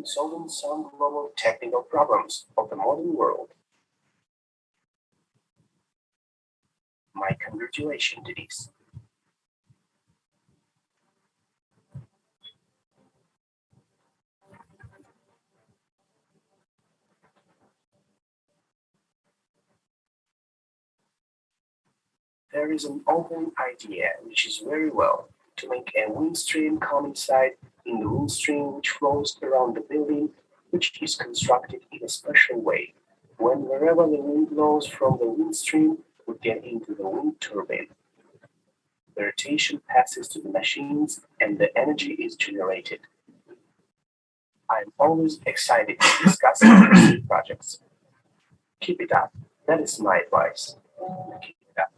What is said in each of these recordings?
in solving some global technical problems of the modern world. My congratulations to this. There is an open idea which is very well to make a wind stream coincide in the wind stream which flows around the building, which is constructed in a special way. Wherever the wind blows from the wind stream, we get into the wind turbine. The rotation passes to the machines and the energy is generated. I'm always excited to discuss interesting projects. Keep it up. That is my advice. Keep it up.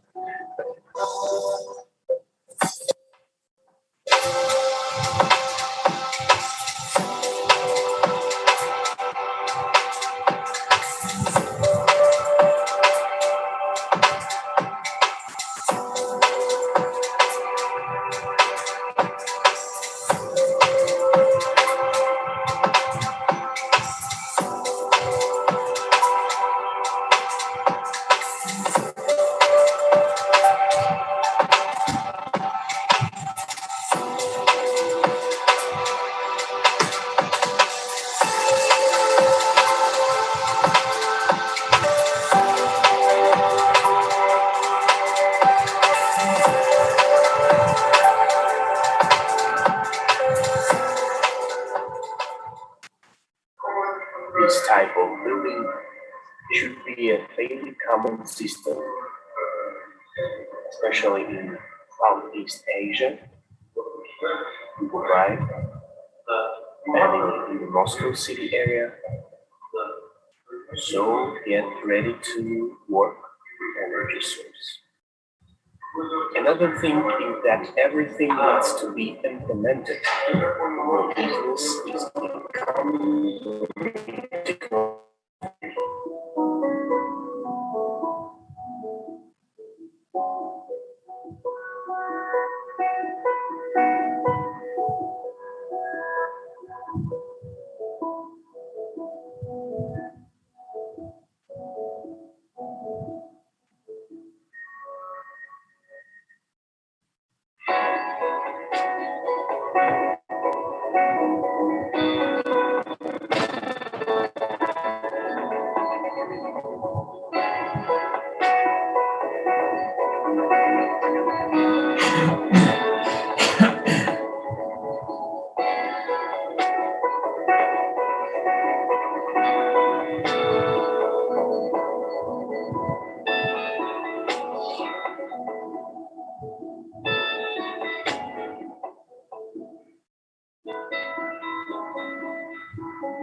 This type of building should be a fairly common system, especially in Southeast Asia, in Dubai, and in the Moscow city area. So get ready to work with energy source. Another thing is that everything needs to be implemented. The business is becoming technology.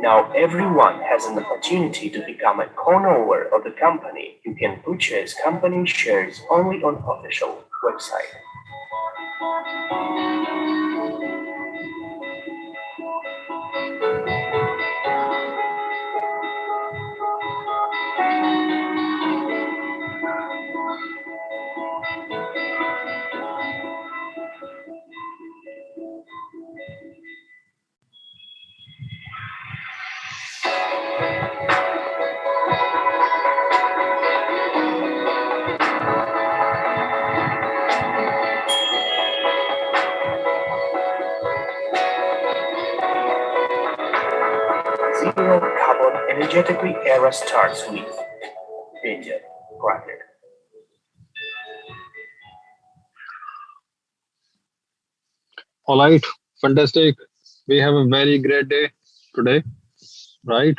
Now everyone has an opportunity to become a co-owner of the company. You can purchase company shares only on official website. Zero carbon energetically era starts with Peter Prater. All right, fantastic. We have a very great day today, right?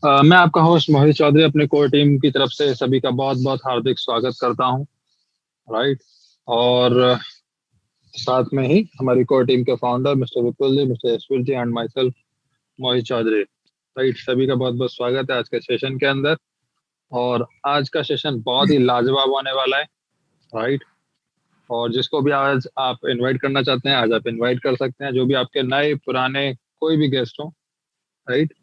मैं आपका host मोहित चौधरी अपने core team की तरफ से सभी का बहुत बहुत हार्दिक स्वागत करता हूं, राइट। और साथ में ही हमारी कोर टीम के founder mister Vipul ji, mister Yashveer ji and myself Mohit Chaudhary, right. सभी का बहुत बहुत स्वागत है आज के सेशन के अंदर। और आज का सेशन बहुत ही लाजवाब होने वाला है, राइट। और जिसको भी आज आप इनवाइट करना चाहते हैं, आज आप इनवाइट कर सकते हैं। जो भी आपके नए पुराने कोई भी गेस्ट हो, राइट,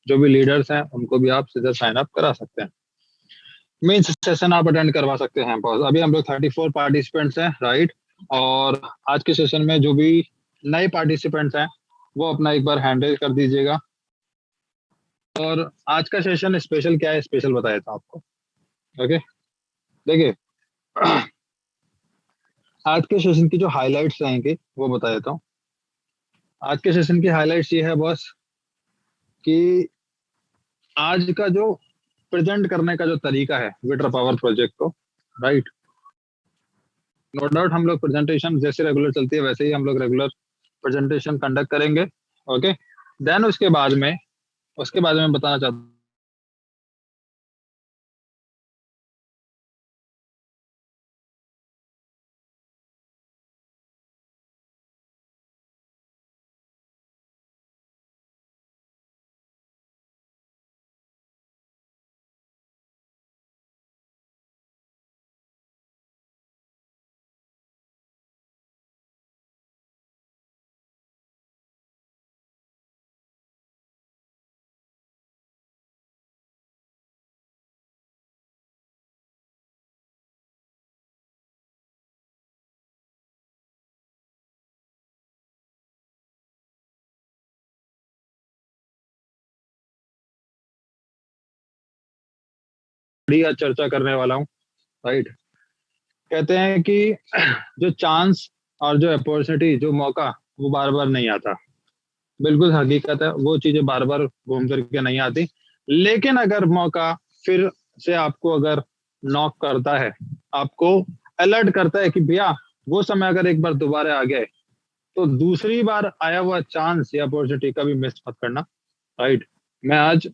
जो भी लीडर्स हैं उनको भी आप सीधे साइन अप करा सकते हैं। मेन सेशन आप अटेंड करवा सकते हैं। अभी हम लोग 34 पार्टिसिपेंट्स हैं, राइट। और आज के सेशन में जो भी नए पार्टिसिपेंट्स हैं वो अपना एक बार हैंडल कर दीजिएगा। और आज का सेशन स्पेशल क्या है, स्पेशल बता देता हूँ आपको। ओके, देखिए आज के सेशन की जो हाइलाइट्स रहेंगे वो बता देता हूँ। आज के सेशन की हाइलाइट्स ये है बॉस कि आज का जो प्रेजेंट करने का जो तरीका है विटर पावर प्रोजेक्ट को, राइट, नो डाउट हम लोग प्रेजेंटेशन जैसे रेगुलर चलती है वैसे ही हम लोग रेगुलर प्रेजेंटेशन कंडक्ट करेंगे। ओके, देन उसके बाद में बताना चाहता हूँ बढ़िया चर्चा करने वाला हूँ, राइट। कहते हैं कि जो चांस और जो अपॉर्चुनिटी, जो मौका, वो बार बार नहीं आता। बिल्कुल हकीकत है, वो चीजें बार बार घूम फिर के नहीं आती। लेकिन अगर मौका फिर से आपको अगर नॉक करता है, आपको अलर्ट करता है कि भैया वो समय अगर एक बार दोबारा आ गए, तो दूसरी बार आया हुआ चांस या अपॉर्चुनिटी कभी मिस मत करना, राइट। मैं आज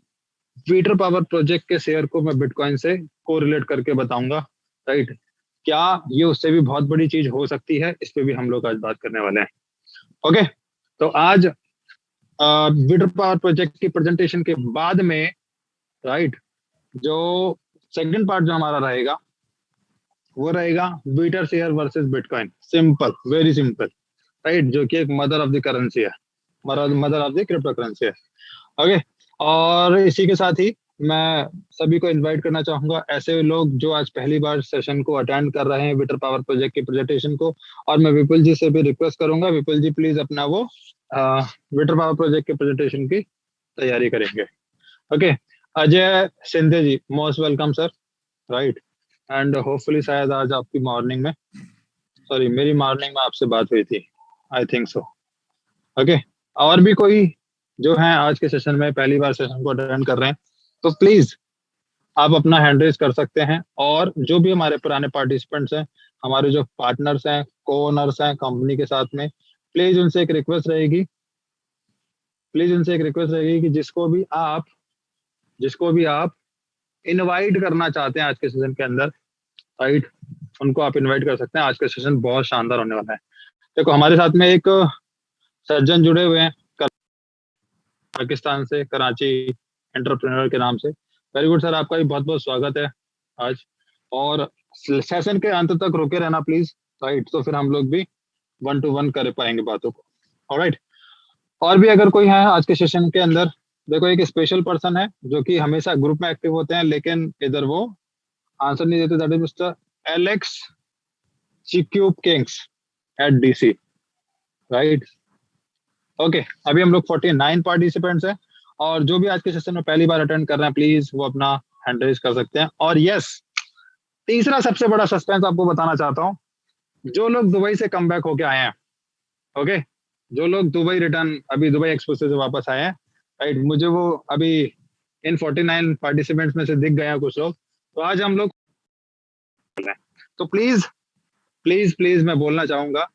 ट्विटर पावर प्रोजेक्ट के शेयर को मैं बिटकॉइन से कोरिलेट करके बताऊंगा, राइट। क्या ये उससे भी बहुत बड़ी चीज हो सकती है, इस पे भी हम लोग आज बात करने वाले हैं। ओके, तो आज ट्विटर पावर प्रोजेक्ट की प्रेजेंटेशन के बाद में, राइट, जो सेकंड पार्ट जो हमारा रहेगा वो रहेगा Twitter share versus bitcoin, simple, very simple, right, जो कि एक मदर ऑफ द करेंसी है, mother of the crypto currency है। ओके, और इसी के साथ ही मैं सभी को इनवाइट करना चाहूंगा, ऐसे लोग जो आज पहली बार सेशन को अटेंड कर रहे हैं विटर पावर प्रोजेक्ट की प्रेजेंटेशन को। और मैं विपुल जी से भी रिक्वेस्ट करूंगा, विपुल जी प्लीज अपना वो विटर पावर प्रोजेक्ट के प्रेजेंटेशन की तैयारी करेंगे। Okay, Ajay Sindhe ji, most welcome sir, right. And hopefully शायद आज आपकी मॉर्निंग में, सॉरी मेरी मॉर्निंग में आपसे बात हुई थी, आई थिंक सो। ओके, और भी कोई जो हैं आज के सेशन में पहली बार सेशन को अटेंड कर रहे हैं, तो प्लीज आप अपना हैंड रेज कर सकते हैं। और जो भी हमारे पुराने पार्टिसिपेंट्स हैं, हमारे जो पार्टनर्स हैं, को ओनर्स हैं कंपनी के साथ में, प्लीज उनसे एक रिक्वेस्ट रहेगी, प्लीज उनसे एक रिक्वेस्ट रहेगी कि जिसको भी आप इनवाइट करना चाहते हैं आज के सेशन के अंदर, राइट, उनको आप इनवाइट कर सकते हैं। आज का सेशन बहुत शानदार होने वाला है। देखो हमारे साथ में एक सज्जन जुड़े हुए हैं पाकिस्तान से, कराची एंटरप्रेन्योर के नाम से। वेरी गुड सर, आपका भी बहुत बहुत स्वागत है आज। और सेशन के अंत तक रुके रहना प्लीज, राइट, तो फिर हम लोग भी वन टू वन कर पाएंगे बातों को। ऑलराइट, और भी अगर कोई है आज के सेशन के अंदर, देखो एक स्पेशल पर्सन है जो कि हमेशा ग्रुप में एक्टिव होते हैं लेकिन इधर वो आंसर नहीं देते, that is mister Alex chikyub kings at DC, right. Okay, अभी हम लोग 49 पार्टिसिपेंट्स हैं, और जो भी आज के सेशन में पहली बार अटेंड कर रहे हैं प्लीज वो अपना हैंड रेज कर सकते हैं। और यस, तीसरा सबसे बड़ा सस्पेंस आपको बताना चाहता हूँ, जो लोग दुबई से कम बैक होके आए हैं, ओके, जो लोग दुबई रिटर्न अभी दुबई एक्सपोज से वापस आए हैं, राइट, मुझे वो अभी इन 49 पार्टिसिपेंट्स में से दिख गए हैं कुछ लोग, तो आज हम लोग, तो प्लीज प्लीज प्लीज मैं बोलना चाहूंगा,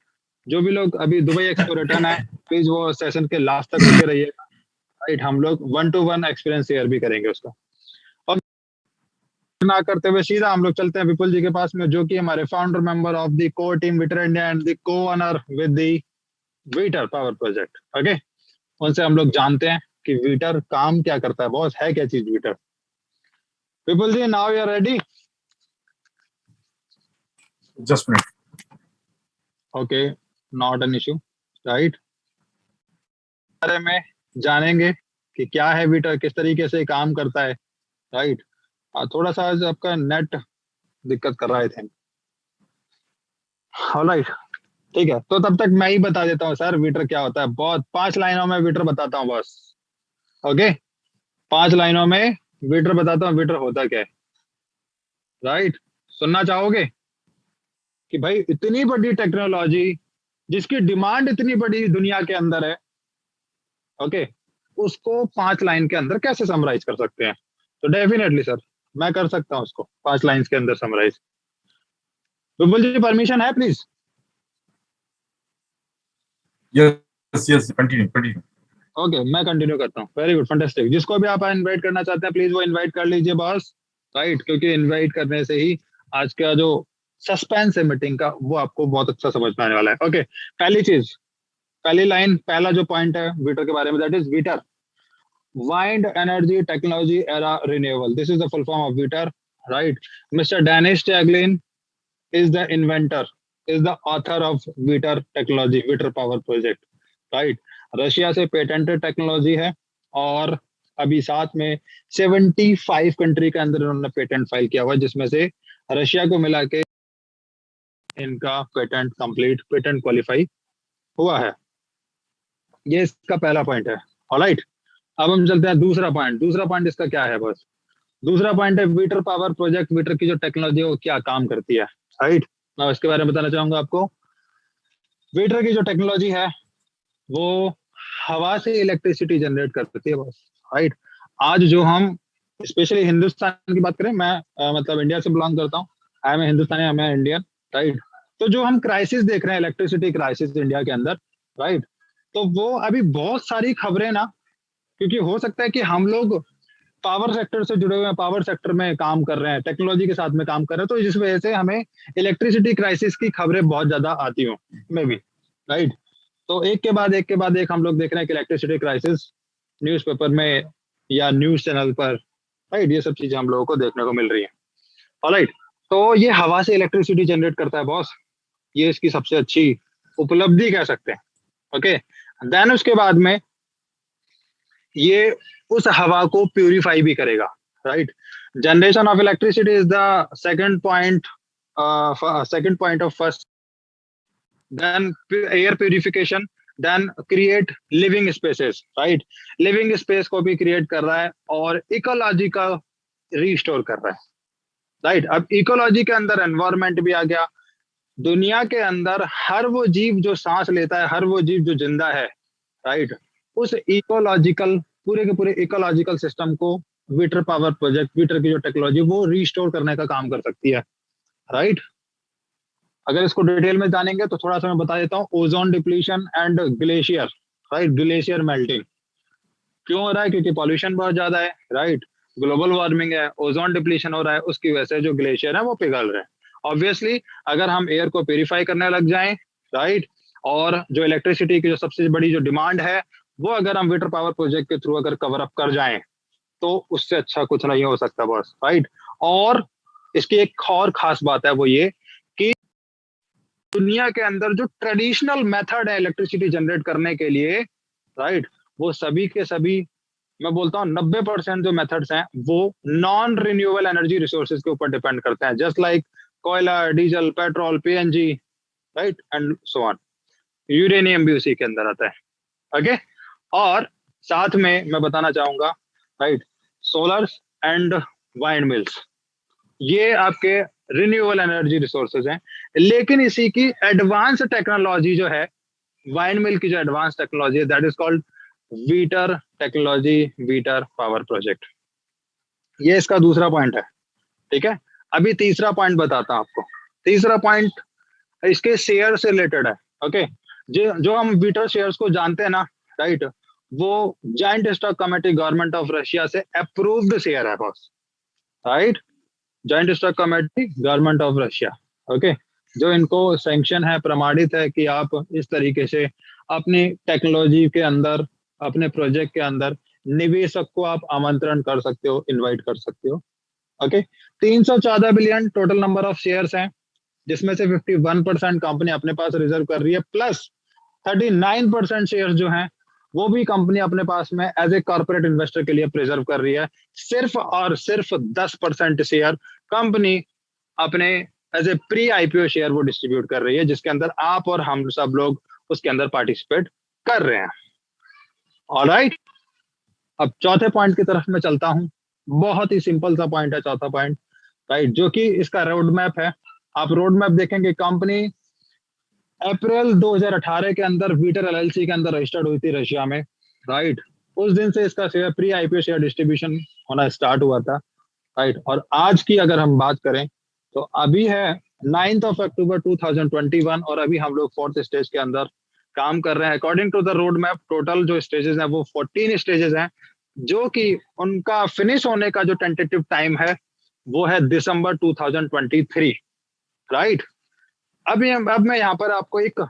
जो भी लोग अभी दुबई एक्सपो रिटर्न है, प्लीज वो सेशन के लास्ट तक रुके रहिएगा, राइट। हम लोग one two one experience share भी करेंगे उसका। और ना करते हुए सीधा हम लोग चलते हैं विपुल जी के पास में, जो कि हमारे founder member of the core team weeter India and the co owner with the weeter power project. Okay, उनसे हम लोग जानते हैं कि विटर काम क्या करता है, बॉस है क्या चीज weeter. Vipul ji, now you are ready? Just a minute. Okay, not an issue, right. बारे में जानेंगे कि क्या है विटर, किस तरीके से काम करता है, राइट। थोड़ा सा आज आपका नेट दिक्कत कर रहा है थे, ऑलराइट। ठीक है, तो तब तक मैं ही बता देता हूँ सर वीटर क्या होता है। बहुत 5 लाइनों में वीटर बताता हूँ बस। ओके, 5 लाइनों में वीटर बताता हूँ, वीटर होता क्या है। राइट, सुनना चाहोगे कि भाई इतनी बड़ी टेक्नोलॉजी जिसकी डिमांड इतनी बड़ी दुनिया के अंदर है, ओके, उसको 5 लाइन के अंदर कैसे समराइज कर सकते हैं? तो डेफिनेटली सर मैं कर सकता हूँ उसको 5 लाइन्स के अंदर समराइज। बिल्कुल जी, परमिशन है please? Yes yes, continue continue. Okay, मैं कंटिन्यू करता हूँ। Very good, fantastic. जिसको भी आप इनवाइट करना चाहते हैं प्लीज वो इनवाइट कर लीजिए बॉस। राइट, क्योंकि इनवाइट करने से ही आज का जो सस्पेंस है मीटिंग का वो आपको बहुत अच्छा समझ में आने वाला है। ओके, पहली चीज, पहली लाइन, पहला जो पॉइंट है वीटर के बारे में, that is weeter, wind energy technology era renewable. This is the full form of VITER, right? Mr. Danish Taglin is the inventor, is the author of VITER technology, VITER power project, right? Russia से patented technology है और अभी साथ में 75 country के अंदर उन्होंने patent file किया हुआ है, जिसमें से रशिया को मिला के इनका पेटेंट कंप्लीट, पेटेंट क्वालिफाई हुआ है। ये इसका पहला पॉइंट है। ऑलराइट, अब हम चलते हैं दूसरा पॉइंट। दूसरा पॉइंट इसका क्या है बस? दूसरा पॉइंट है वीटर पावर प्रोजेक्ट। वीटर की जो टेक्नोलॉजी है वो क्या काम करती है, राइट? मैं इसके बारे में बताना चाहूंगा आपको। वीटर की जो टेक्नोलॉजी है वो हवा से इलेक्ट्रिसिटी जनरेट करती है बस, राइट? आज जो हम स्पेशली हिंदुस्तान की बात करें, मैं मतलब इंडिया से बिलोंग करता हूँ, I am Hindustani, I am Indian, right? तो जो हम क्राइसिस देख रहे हैं, इलेक्ट्रिसिटी क्राइसिस इंडिया के अंदर, राइट, तो वो अभी बहुत सारी खबरें ना, क्योंकि हो सकता है कि हम लोग पावर सेक्टर से जुड़े हुए हैं, पावर सेक्टर में काम कर रहे हैं, टेक्नोलॉजी के साथ में काम कर रहे हैं, तो जिस वजह से हमें इलेक्ट्रिसिटी क्राइसिस की खबरें बहुत ज्यादा आती हो, मे बी, राइट? तो एक के बाद एक के बाद एक हम लोग देख रहे हैं कि इलेक्ट्रिसिटी क्राइसिस न्यूज़पेपर में या न्यूज चैनल पर, राइट, ये सब चीजें हम लोगों को देखने को मिल रही है। ऑलराइट, तो ये हवा से इलेक्ट्रिसिटी जनरेट करता है बॉस, ये इसकी सबसे अच्छी उपलब्धि कह सकते हैं। ओके, देन उसके बाद में ये उस हवा को प्यूरिफाई भी करेगा, right? Generation of electricity is the second point of first, then air purification, then create living spaces, right? Living space को भी क्रिएट कर रहा है और इकोलॉजी का रिस्टोर कर रहा है, राइट? अब इकोलॉजी के अंदर एनवायरमेंट भी आ गया। दुनिया के अंदर हर वो जीव जो सांस लेता है, हर वो जीव जो जिंदा है, राइट, उस इकोलॉजिकल, पूरे के पूरे इकोलॉजिकल सिस्टम को वीटर पावर प्रोजेक्ट, वीटर की जो टेक्नोलॉजी वो रिस्टोर करने का काम कर सकती है, राइट? अगर इसको डिटेल में जानेंगे तो थोड़ा सा मैं बता देता हूँ। Ozone depletion and glacier, right, glacier melting क्यों हो रहा है? क्योंकि पॉल्यूशन बहुत ज्यादा है, राइट? ग्लोबल वार्मिंग है, ओजोन डिप्लीशन हो रहा है, उसकी वजह से जो ग्लेशियर है वो पिघल रहे हैं। ऑब्वियसली अगर हम एयर को प्यूरिफाई करने लग जाएं, राइट, और जो इलेक्ट्रिसिटी की जो सबसे बड़ी जो डिमांड है वो अगर हम वीटर पावर प्रोजेक्ट के थ्रू अगर कवर अप कर जाएं तो उससे अच्छा कुछ नहीं हो सकता बॉस, राइट? और इसकी एक और खास बात है वो ये कि दुनिया के अंदर जो ट्रेडिशनल मेथड है इलेक्ट्रिसिटी जनरेट करने के लिए, राइट, वो सभी के सभी, मैं बोलता हूँ 90% जो मेथड्स हैं वो नॉन रिन्यूएबल एनर्जी रिसोर्सेज के ऊपर डिपेंड करते हैं, जस्ट लाइक कोयला, diesel, petrol, PNG, right, and so on. Uranium भी उसी के अंदर आता है। ओके, और साथ में मैं बताना चाहूंगा, right, scholars and wind mills, ये आपके रिन्यूएबल एनर्जी रिसोर्सेज हैं, लेकिन इसी की एडवांस टेक्नोलॉजी जो है, वाइंड मिल की जो एडवांस टेक्नोलॉजी है, that is called weeter technology, weeter power project. ये इसका दूसरा पॉइंट है, ठीक है? अभी तीसरा पॉइंट बताता हूं आपको। तीसरा पॉइंट इसके शेयर से रिलेटेड है। ओके, जो हम वीटर शेयर्स को जानते हैं ना, राइट, वो joint stock committee government of Russia से अप्रूव्ड शेयर है boss, right? Joint stock committee government of Russia, okay, जो इनको सैंक्शन है, प्रमाणित है कि आप इस तरीके से अपनी टेक्नोलॉजी के अंदर, अपने प्रोजेक्ट के अंदर निवेशक को आप आमंत्रण कर सकते हो, इनवाइट कर सकते हो। Okay, 314 billion total number of shares हैं, जिसमें से 51% कंपनी अपने पास रिजर्व कर रही है, प्लस 39% शेयर जो हैं वो भी कंपनी अपने पास में एज ए कॉर्पोरेट इन्वेस्टर के लिए प्रिजर्व कर रही है। सिर्फ और सिर्फ 10% शेयर कंपनी अपने as a pre IPO share वो डिस्ट्रीब्यूट कर रही है, जिसके अंदर आप और हम सब लोग उसके अंदर पार्टिसिपेट कर रहे हैं। ऑलराइट, अब चौथे पॉइंट की तरफ मैं चलता हूं। बहुत ही सिंपल सा पॉइंट है चौथा पॉइंट, राइट, जो कि इसका रोड मैप है। आप रोड मैप देखेंगे, कंपनी अप्रैल 2018 के अंदर वीटर एलएलसी के अंदर रजिस्टर्ड हुई थी रशिया में, राइट। उस दिन से इसका share pre IPO share distribution होना स्टार्ट हुआ था, राइट। और आज की अगर हम बात करें तो अभी है 9 अक्टूबर 2021 और अभी हम लोग 4th स्टेज के अंदर काम कर रहे हैं। According to the road map total जो स्टेजेस हैं वो 14 स्टेजेस हैं, जो कि उनका फिनिश होने का जो टेंटेटिव टाइम है वो है दिसंबर 2023, राइट। अब मैं यहाँ पर आपको एक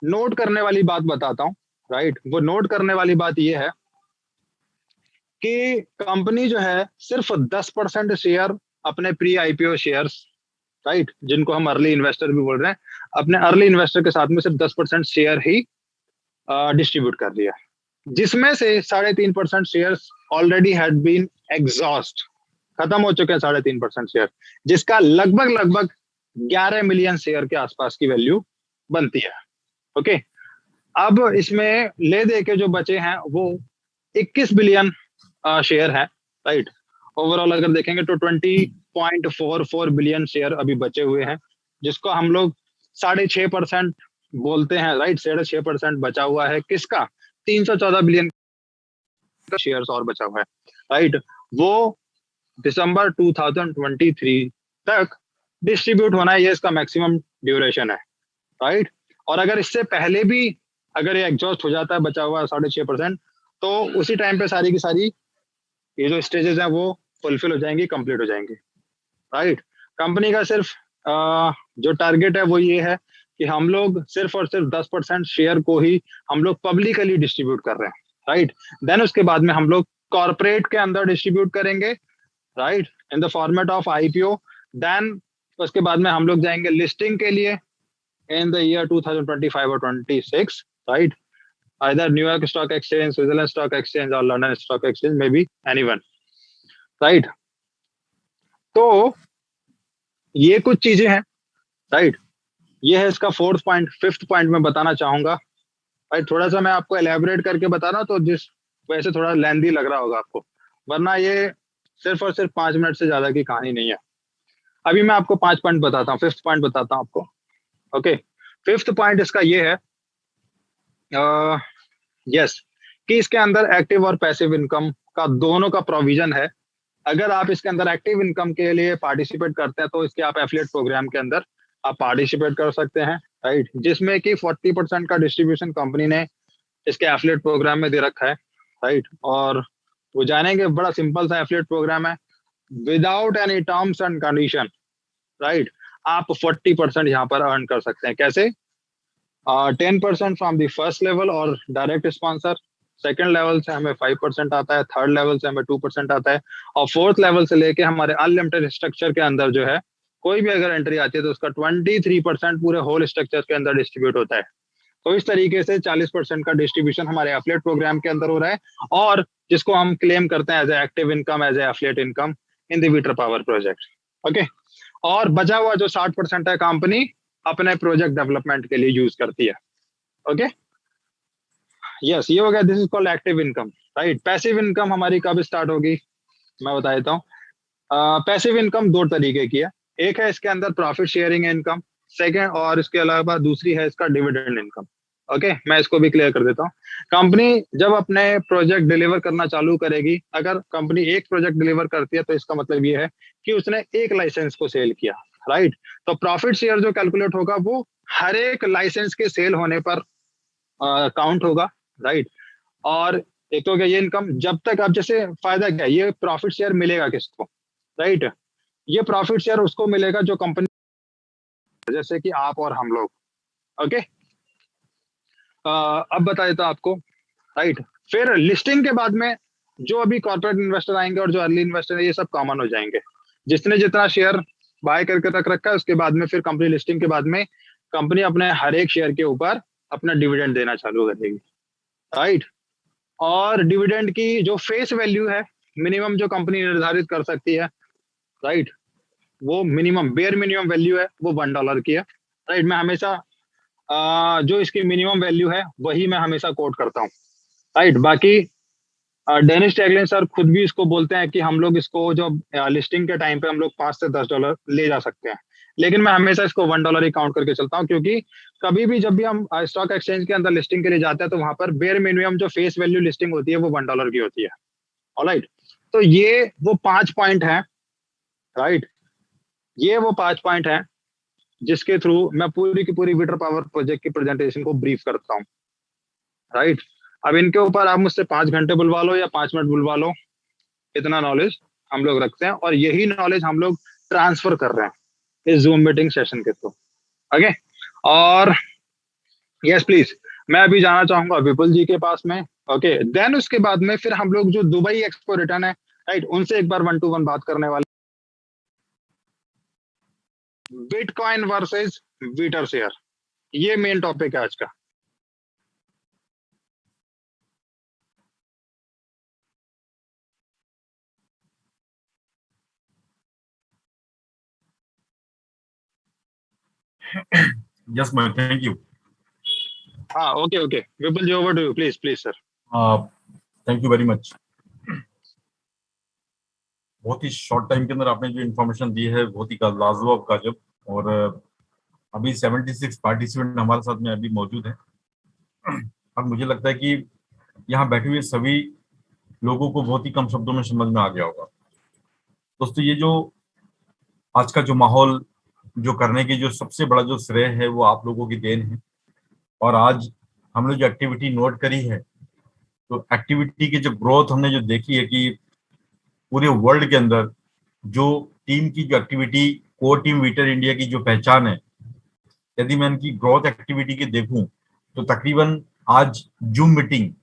नोट करने वाली बात बताता हूँ, राइट। वो नोट करने वाली बात ये है कि कंपनी जो है सिर्फ 10% शेयर अपने प्री आईपीओ शेयर्स, राइट, जिनको हम अर्ली इन्वेस्टर भी बोल रहे हैं, अपने अर्ली इन्वेस्टर के साथ में सिर्फ 10% शेयर ही डिस्ट्रीब्यूट कर दिया, जिसमें से 3.5% shares already had been exhaust, खत्म हो चुके हैं 3.5% शेयर, जिसका लगभग 11 मिलियन शेयर के आसपास की वैल्यू बनती है। ओके, अब इसमें ले दे के जो बचे हैं वो 21 बिलियन शेयर है, राइट। ओवरऑल अगर देखेंगे तो 20.44 बिलियन शेयर अभी बचे हुए हैं, जिसको हम लोग 6.5% बोलते हैं, राइट। 6.5% बचा हुआ है किसका? 314 बिलियन का शेयर्स और बचा हुआ है, राइट। वो दिसंबर 2023 तक डिस्ट्रीब्यूट होना है, ये इसका मैक्सिमम ड्यूरेशन है, राइट। और अगर इससे पहले भी अगर ये एग्जॉस्ट हो जाता है बचा हुआ 6.5%, तो उसी टाइम पे सारी की सारी ये जो स्टेजेस हैं वो फुलफिल हो जाएंगी, कंप्लीट हो जाएंगी, राइट। कंपनी का सिर्फ जो टारगेट है वो ये है कि हम लोग सिर्फ और सिर्फ 10% शेयर को ही हम लोग पब्लिकली डिस्ट्रीब्यूट कर रहे हैं, राइट। देन उसके बाद में हम लोग कॉर्पोरेट के अंदर डिस्ट्रीब्यूट करेंगे, right, in the format of IPO. Then उसके बाद में हम लोग जाएंगे लिस्टिंग के लिए इन द ईयर 2025 और 26, right. either New York Stock Exchange, Switzerland Stock Exchange or London Stock Exchange, maybe anyone, right? तो ये कुछ चीजें हैं, राइट। ये है इसका 4th पॉइंट। 5th पॉइंट में बताना चाहूंगा, राइट। थोड़ा सा मैं आपको एलैबोरेट करके बता रहा हूँ, तो जिस वैसे थोड़ा लेंदी लग रहा होगा आपको, वरना ये सिर्फ और सिर्फ 5 मिनट से ज्यादा की कहानी नहीं है। अभी मैं आपको 5 पॉइंट बताता हूँ, 5th पॉइंट बताता हूँ आपको। ओके, 5th पॉइंट इसका ये है यस कि इसके अंदर एक्टिव और पैसिव इनकम का दोनों का प्रोविजन है। अगर आप इसके अंदर एक्टिव इनकम के लिए पार्टिसिपेट करते हैं तो इसके आप एफिलिएट प्रोग्राम के अंदर आप पार्टिसिपेट कर सकते हैं, राइट, जिसमें कि 40% का डिस्ट्रीब्यूशन कंपनी ने इसके एफिलिएट प्रोग्राम में दे रखा है, राइट। और वो जानेंगे, बड़ा सिंपल सा एफिलिएट प्रोग्राम है, without any terms and condition, right. आप 40% यहाँ पर अर्न कर सकते हैं। कैसे? 10% फ्रॉम द फर्स्ट लेवल और डायरेक्ट स्पॉन्सर, सेकंड लेवल से हमें 5% आता है, थर्ड लेवल से हमें 2% आता है, और 4th लेवल से लेके हमारे अनलिमिटेड स्ट्रक्चर के अंदर जो है कोई भी अगर एंट्री आती है तो उसका 23% पूरे होल स्ट्रक्चर के अंदर डिस्ट्रीब्यूट होता है। तो इस तरीके से 40% का डिस्ट्रीब्यूशन हमारे एफिलिएट प्रोग्राम के अंदर हो रहा है, और जिसको हम क्लेम करते हैं as a active income, as a affiliate income in the weeter power project. Okay, और बचा हुआ जो 60% है कंपनी अपने प्रोजेक्ट डेवलपमेंट के लिए यूज करती है। ओके, यस, ये हो गया, this is called active income, right. Passive income हमारी कब स्टार्ट होगी मैं बता देता हूँ। पैसिव इनकम 2 तरीके की है, एक है इसके अंदर प्रॉफिट शेयरिंग इनकम, सेकेंड, और इसके अलावा दूसरी है इसका डिविडेंड इनकम। ओके, मैं इसको भी क्लियर कर देता हूँ। कंपनी जब अपने प्रोजेक्ट डिलीवर करना चालू करेगी, अगर कंपनी एक प्रोजेक्ट डिलीवर करती है तो इसका मतलब ये है कि उसने एक लाइसेंस को सेल किया, राइट। तो प्रॉफिट शेयर जो कैलकुलेट होगा वो हर एक लाइसेंस के सेल होने पर काउंट होगा, राइट। और एक तो क्या ये इनकम जब तक, अब जैसे फायदा क्या है, ये प्रॉफिट शेयर मिलेगा किसको, राइट। ये प्रॉफिट शेयर उसको मिलेगा जो कंपनी, जैसे कि आप और हम लोग। ओके, अब बता देता आपको, राइट। फिर लिस्टिंग के बाद में जो अभी कॉर्पोरेट इन्वेस्टर आएंगे और जो अर्ली इन्वेस्टर है ये सब कॉमन हो जाएंगे। जिसने जितना शेयर बाय करके रख रखा है उसके बाद में फिर कंपनी लिस्टिंग के बाद में कंपनी अपने हर एक शेयर के ऊपर अपना डिविडेंड देना चालू करेगी, राइट। और डिविडेंड की जो फेस वैल्यू है मिनिमम जो कंपनी निर्धारित कर सकती है, राइट, वो मिनिमम बेयर मिनिमम वैल्यू है वो $1 की है, राइट। मैं हमेशा जो इसकी मिनिमम वैल्यू है वही मैं हमेशा कोट करता हूँ, राइट। बाकी डेनिस टैगलिन सर खुद भी इसको बोलते हैं कि हम लोग इसको जो लिस्टिंग के टाइम पे हम लोग $5 से $10 ले जा सकते हैं, लेकिन मैं हमेशा इसको $1 ही काउंट करके चलता हूँ, क्योंकि कभी भी जब भी हम स्टॉक एक्सचेंज के अंदर लिस्टिंग के लिए जाते हैं तो वहां पर बेयर मिनिमम जो फेस वैल्यू लिस्टिंग होती है वो $1 की होती है, ऑलराइट। तो ये वो 5 पॉइंट है, राइट। ये वो 5 पॉइंट है जिसके थ्रू मैं पूरी की पूरी विटर पावर प्रोजेक्ट की प्रेजेंटेशन को ब्रीफ करता हूँ, राइट। अब इनके ऊपर आप मुझसे 5 घंटे बुलवा लो या 5 मिनट बुलवा लो, इतना नॉलेज हम लोग रखते हैं और यही नॉलेज हम लोग ट्रांसफर कर रहे हैं इस जूम मीटिंग सेशन के थ्रू, ओके। और यस प्लीज, मैं अभी जाना चाहूंगा विपुल जी के पास में, ओके। देन उसके बाद में फिर हम लोग जो दुबई एक्सपो रिटर्न है, राइट, उनसे एक बार 1-to-1 बात करने वाले, बिटकॉइन वर्सेस विटर शेयर, ये मेन टॉपिक है आज का। Yes, Mohit, thank you. हाँ, okay okay, Vipul ji over to you, please please sir. Thank you very much. बहुत ही शॉर्ट टाइम के अंदर आपने जो इन्फॉर्मेशन दी है बहुत ही लाजवाब काजब, और अभी 76 पार्टिसिपेंट हमारे साथ में अभी मौजूद हैं। अब मुझे लगता है कि यहाँ बैठे हुए सभी लोगों को बहुत ही कम शब्दों में समझ में आ गया होगा। दोस्तों, ये जो आज का जो माहौल जो करने की जो सबसे बड़ा जो श्रेय है वो आप लोगों की देन है। और आज हमने जो एक्टिविटी नोट करी है, तो एक्टिविटी की जो ग्रोथ हमने जो देखी है कि पूरे वर्ल्ड के अंदर जो टीम की जो activity, core team weeter India की जो पहचान है, यदि मैं इनकी ग्रोथ एक्टिविटी के देखूं तो तकरीबन आज जूम मीटिंग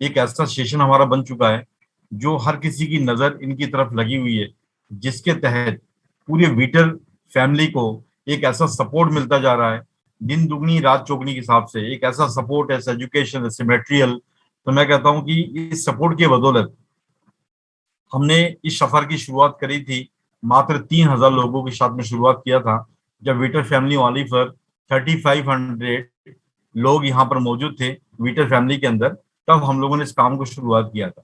एक ऐसा सेशन हमारा बन चुका है जो हर किसी की नजर इनकी तरफ लगी हुई है, जिसके तहत पूरे विटर फैमिली को एक ऐसा सपोर्ट मिलता जा रहा है, दिन दुगनी रात चौगनी के हिसाब से एक ऐसा सपोर्ट है, एजुकेशन, ऐसे मटेरियल। तो मैं कहता हूं कि इस सपोर्ट की बदौलत हमने इस सफर की शुरुआत करी थी, मात्र 3,000 लोगों के साथ में शुरुआत किया था, जब विटर फैमिली वाली पर 3,500 लोग यहाँ पर मौजूद थे विटर फैमिली के अंदर, तब हम लोगों ने इस काम को शुरुआत किया था।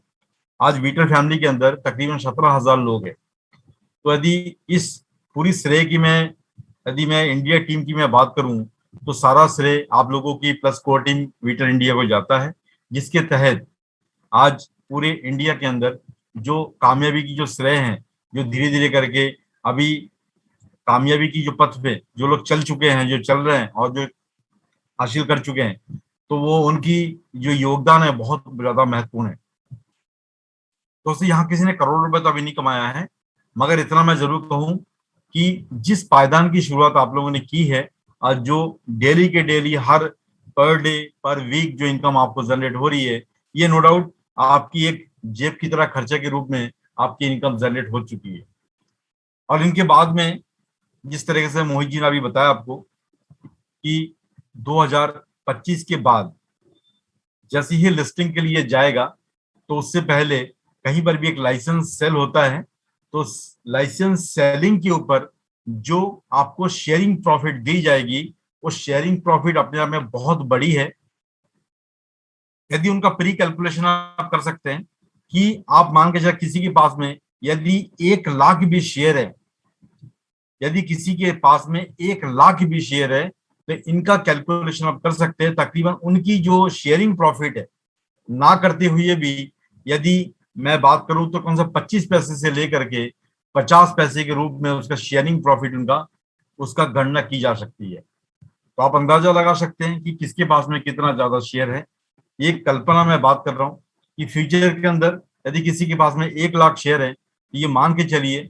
आज विटर फैमिली के अंदर तकरीबन 17,000 लोग हैं। तो यदि इस पूरी श्रेय की यदि मैं इंडिया टीम की मैं बात करूं तो सारा श्रेय आप लोगों की plus core team weeter India को जाता है, जिसके तहत आज पूरे इंडिया के अंदर जो कामयाबी की जो श्रेय हैं, जो धीरे धीरे करके अभी कामयाबी की जो पथ पे जो लोग चल चुके हैं, जो चल रहे हैं और जो हासिल कर चुके हैं, तो वो उनकी जो योगदान है बहुत ज्यादा महत्वपूर्ण है। दोस्तों, यहाँ किसी ने करोड़ रुपए तो अभी नहीं कमाया है, मगर इतना मैं जरूर कहूँ कि जिस पायदान की शुरुआत आप लोगों ने की है, आज जो डेली के डेली हर पर डे पर वीक जो इनकम आपको जनरेट हो रही है, ये नो डाउट आपकी एक जेब की तरह खर्चे के रूप में आपकी इनकम जनरेट हो चुकी है। और इनके बाद में जिस तरीके से मोहित जी ने अभी बताया आपको कि 2025 के बाद जैसे ही लिस्टिंग के लिए जाएगा, तो उससे पहले कहीं पर भी एक लाइसेंस सेल होता है, तो लाइसेंस सेलिंग के ऊपर जो आपको शेयरिंग प्रॉफिट दी जाएगी, वो शेयरिंग प्रॉफिट अपने आप में बहुत बड़ी है। यदि उनका प्री कैलकुलेशन आप कर सकते हैं कि आप मान के चलिए किसी के पास में यदि 1 लाख भी शेयर है, यदि किसी के पास में 1 लाख भी शेयर है, तो इनका कैलकुलेशन आप कर सकते हैं। तकरीबन उनकी जो शेयरिंग प्रॉफिट है ना करते हुए भी, यदि मैं बात करूं तो कौन सा 25 पैसे से लेकर के 50 पैसे के रूप में उसका शेयरिंग प्रॉफिट उसका गणना की जा सकती है। तो आप अंदाजा लगा सकते हैं कि किसके पास में कितना ज्यादा शेयर है। एक कल्पना मैं बात कर रहा हूँ कि फ्यूचर के अंदर यदि किसी के पास में 1 लाख शेयर है, तो ये मान के चलिए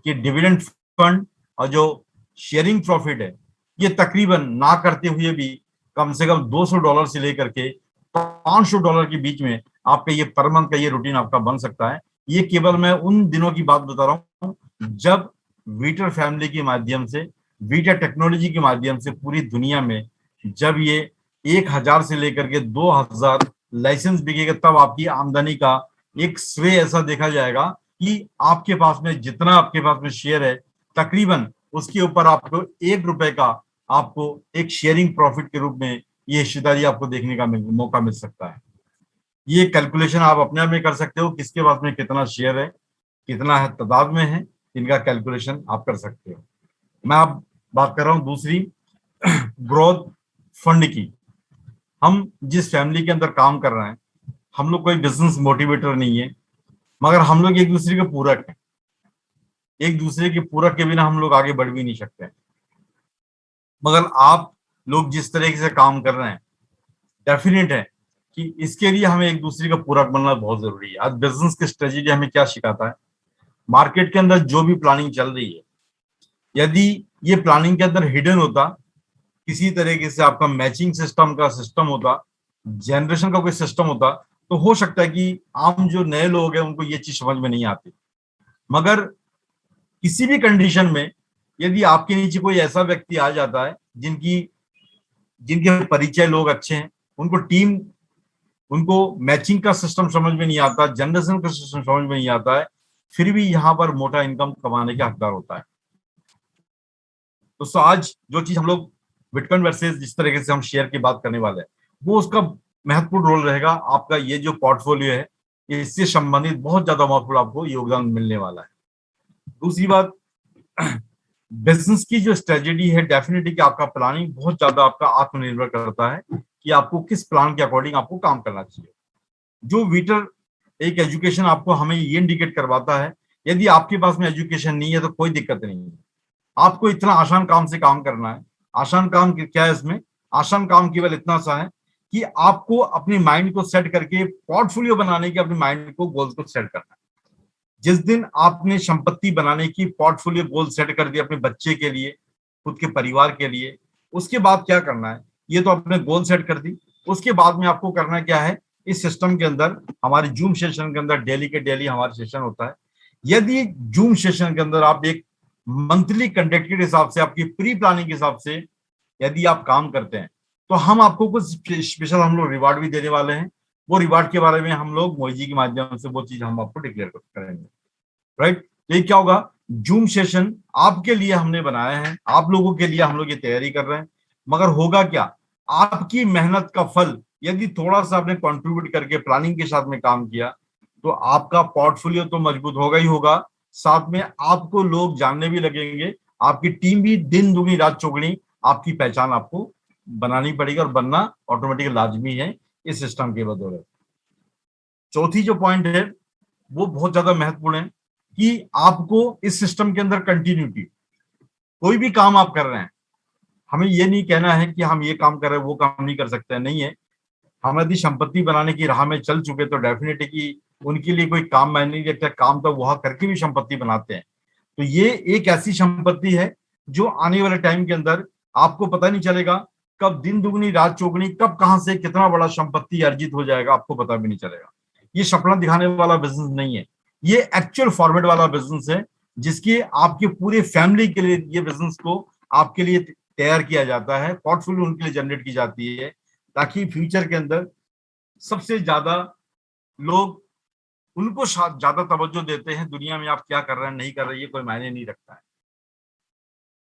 कि डिविडेंड फंड और जो शेयरिंग प्रॉफिट है, ये तकरीबन ना करते हुए भी कम से कम $200 से लेकर के $500 के बीच में आपका ये पर मंथ का ये रूटीन आपका बन सकता है। ये केवल मैं उन दिनों की बात बता रहा हूँ जब विटर फैमिली के माध्यम से, विटर टेक्नोलॉजी के माध्यम से पूरी दुनिया में जब ये 1,000 से लेकर के 2,000 लाइसेंस बिकेगा, तब आपकी आमदनी का एक श्रेय ऐसा देखा जाएगा कि आपके पास में जितना आपके पास में शेयर है, तकरीबन उसके ऊपर आपको 1 रुपए का आपको एक शेयरिंग प्रॉफिट के रूप में ये हिस्सेदारी आपको देखने का मौका मिल सकता है। ये कैलकुलेशन आप अपने आप में कर सकते हो, किसके पास में कितना शेयर है, कितना है तादाद में है, इनका कैलकुलेशन आप कर सकते हो। मैं अब बात कर रहा हूं दूसरी ग्रोथ फंड की। हम जिस फैमिली के अंदर काम कर रहे हैं, हम लोग कोई बिजनेस मोटिवेटर नहीं है, मगर हम लोग एक दूसरे के पूरक हैं। एक दूसरे के पूरक के बिना हम लोग आगे बढ़ भी नहीं सकते। मगर आप लोग जिस तरीके से काम कर रहे हैं, डेफिनेट है कि इसके लिए हमें एक दूसरे का पूरक बनना बहुत जरूरी है। आज बिजनेस की स्ट्रेटेजी हमें क्या सिखाता है, मार्केट के अंदर जो भी प्लानिंग चल रही है, यदि ये प्लानिंग के अंदर हिडन होता, किसी तरीके से आपका मैचिंग सिस्टम का सिस्टम होता, जनरेशन का कोई सिस्टम होता, तो हो सकता है कि आम जो नए लोग हैं उनको ये चीज समझ में नहीं आती। मगर किसी भी कंडीशन में यदि आपके नीचे कोई ऐसा व्यक्ति आ जाता है जिनके परिचय लोग अच्छे हैं, उनको मैचिंग का सिस्टम समझ में नहीं आता, जनरेशन का सिस्टम समझ में नहीं आता है, फिर भी यहाँ पर मोटा इनकम कमाने के हकदार होता है। दोस्तों आज जो चीज हम लोग बिटकॉइन वर्सेस जिस तरीके से हम शेयर की बात करने वाले हैं, वो उसका महत्वपूर्ण रोल रहेगा। आपका ये जो पोर्टफोलियो है, इससे संबंधित बहुत ज्यादा महत्वपूर्ण आपको योगदान मिलने वाला है। दूसरी बात, बिजनेस की जो स्ट्रेटेजी है, डेफिनेटली कि आपका प्लानिंग बहुत ज्यादा आपका आत्मनिर्भर करता है कि आपको किस प्लान के अकॉर्डिंग आपको काम करना चाहिए। जो वीटर एक एजुकेशन आपको हमें ये इंडिकेट करवाता है, यदि आपके पास में एजुकेशन नहीं है तो कोई दिक्कत नहीं है, आपको इतना आसान काम से काम करना है। आसान काम क्या है इसमें? आसान काम केवल इतना सा है कि आपको अपनी माइंड को सेट करके पोर्टफोलियो बनाने के, अपने माइंड को गोल्स को सेट करना है। जिस दिन आपने संपत्ति बनाने की पोर्टफोलियो गोल सेट कर दिया अपने बच्चे के लिए, खुद के परिवार के लिए, उसके बाद क्या करना है, ये तो आपने गोल सेट कर दी। उसके बाद में आपको करना क्या है, इस सिस्टम के अंदर, हमारे जूम सेशन के अंदर डेली के डेली हमारा सेशन होता है। यदि जूम सेशन के अंदर आप एक मंथली कंटेक्ट के हिसाब से, आपकी प्री प्लानिंग के हिसाब से यदि आप काम करते हैं, तो हम आपको कुछ स्पेशल हम लोग रिवार्ड भी देने वाले हैं। वो रिवार्ड के बारे में हम लोग मोजी के माध्यम से वो चीज हम आपको डिक्लेयर करेंगे। राइट, ये क्या होगा, जूम सेशन आपके लिए हमने बनाया है, आप लोगों के लिए हम लोग ये तैयारी कर रहे हैं। मगर होगा क्या, आपकी मेहनत का फल यदि थोड़ा सा आपने कंट्रीब्यूट करके प्लानिंग के साथ में काम किया, तो आपका पोर्टफोलियो तो मजबूत होगा ही होगा, साथ में आपको लोग जानने भी लगेंगे, आपकी टीम भी दिन दुगनी रात चौगनी आपकी पहचान आपको बनानी पड़ेगी, और बनना ऑटोमेटिक लाजमी है इस सिस्टम के बदौलत। चौथी जो पॉइंट है वो बहुत ज्यादा महत्वपूर्ण है कि आपको इस सिस्टम के अंदर कंटिन्यूटी, कोई भी काम आप कर रहे हैं, हमें ये नहीं कहना है कि हम ये काम कर रहे हैं वो काम नहीं कर सकते हैं, नहीं है। हम यदि संपत्ति बनाने की राह में चल चुके तो डेफिनेटली कि उनके लिए कोई काम मैंने नहीं रखता, काम तो वहां करके भी संपत्ति बनाते हैं। तो ये एक ऐसी संपत्ति है जो आने वाले टाइम के अंदर आपको पता नहीं चलेगा कब दिन दुगनी रात चौगनी, कब कहां से कितना बड़ा संपत्ति अर्जित हो जाएगा, आपको पता भी नहीं चलेगा। ये सपना दिखाने वाला बिजनेस नहीं है, ये एक्चुअल फॉर्मेट वाला बिजनेस है, जिसके आपके पूरे फैमिली के लिए ये बिजनेस को आपके लिए तैयार किया जाता है, पोर्टफोलियो उनके लिए जनरेट की जाती है, ताकि फ्यूचर के अंदर सबसे ज्यादा लोग उनको ज्यादा तवज्जो देते हैं। दुनिया में आप क्या कर रहे हैं नहीं कर रहे, ये कोई मायने नहीं रखता है।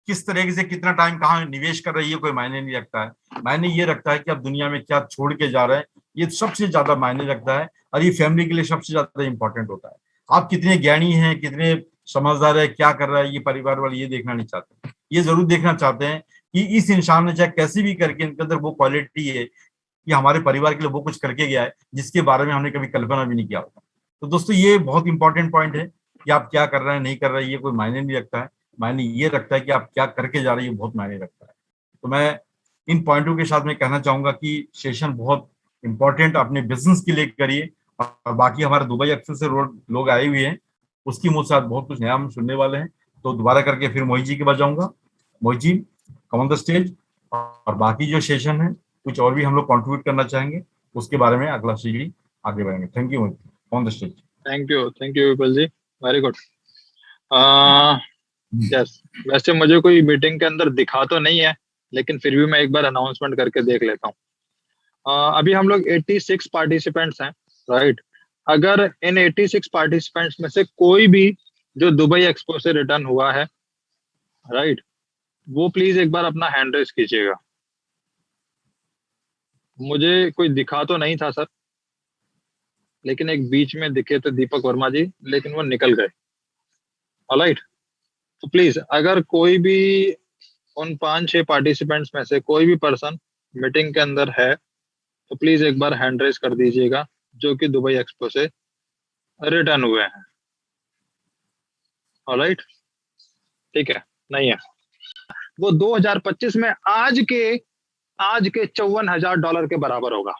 किस तरीके से कितना टाइम कहाँ निवेश कर रही है कोई मायने नहीं रखता है। मायने ये रखता है कि आप दुनिया में क्या छोड़ के जा रहे हैं, ये सबसे ज्यादा मायने रखता है, और ये फैमिली के लिए सबसे ज्यादा इंपॉर्टेंट होता है। आप कितने ज्ञानी हैं, कितने समझदार है, क्या कर रहा है, ये परिवार वाले ये देखना नहीं चाहते। ये जरूर देखना चाहते हैं कि इस इंसान ने चाहे कैसे भी करके इनके अंदर वो क्वालिटी है कि हमारे परिवार के लिए वो कुछ करके गया है जिसके बारे में हमने कभी कल्पना भी नहीं किया होता। तो दोस्तों ये बहुत इंपॉर्टेंट पॉइंट है कि आप क्या कर रहे हैं नहीं कर रहे हैं, ये कोई मायने नहीं रखता है। मायने ये रखता है कि आप क्या करके जा रहे हैं, ये बहुत मायने रखता है। तो मैं इन पॉइंटों के साथ में कहना चाहूंगा कि सेशन बहुत इंपॉर्टेंट अपने बिजनेस के लिए करिए, और बाकी हमारे दुबई अक्सर से लोग आए हुए हैं, उसकी मुझ साथ बहुत कुछ नया हम सुनने वाले हैं। तो दोबारा करके फिर मोहित जी के पास जाऊंगा। Mohit ji come on the stage, और बाकी जो सेशन है कुछ और भी हम लोग कंट्रीब्यूट करना चाहेंगे, उसके बारे में अगला सीढ़ी आगे बढ़ेंगे। Thank you Mohit, on the stage. Thank you Vipul ji, very good. Yes, वैसे मुझे कोई मीटिंग के अंदर दिखा तो नहीं है, लेकिन फिर भी मैं एक बार अनाउंसमेंट करके देख लेता हूँ। अभी हम लोग 86 पार्टिसिपेंट्स हैं, राइट। अगर इन 86 पार्टिसिपेंट्स में से कोई भी जो दुबई एक्सपो से रिटर्न हुआ है, राइट, वो प्लीज एक बार अपना हैंड रेस कीजिएगा। मुझे कोई दिखा तो नहीं था सर, लेकिन एक बीच में दिखे थे दीपक वर्मा जी, लेकिन वो निकल गए। ऑलराइट, तो प्लीज अगर कोई भी उन 5-6 पार्टिसिपेंट्स में से कोई भी पर्सन मीटिंग के अंदर है तो प्लीज एक बार हैंड रेस कर दीजिएगा, जो कि दुबई एक्सपो से रिटर्न हुए हैं। ऑलराइट, ठीक है, नहीं है वो 2025 में आज के $54,000 के बराबर होगा।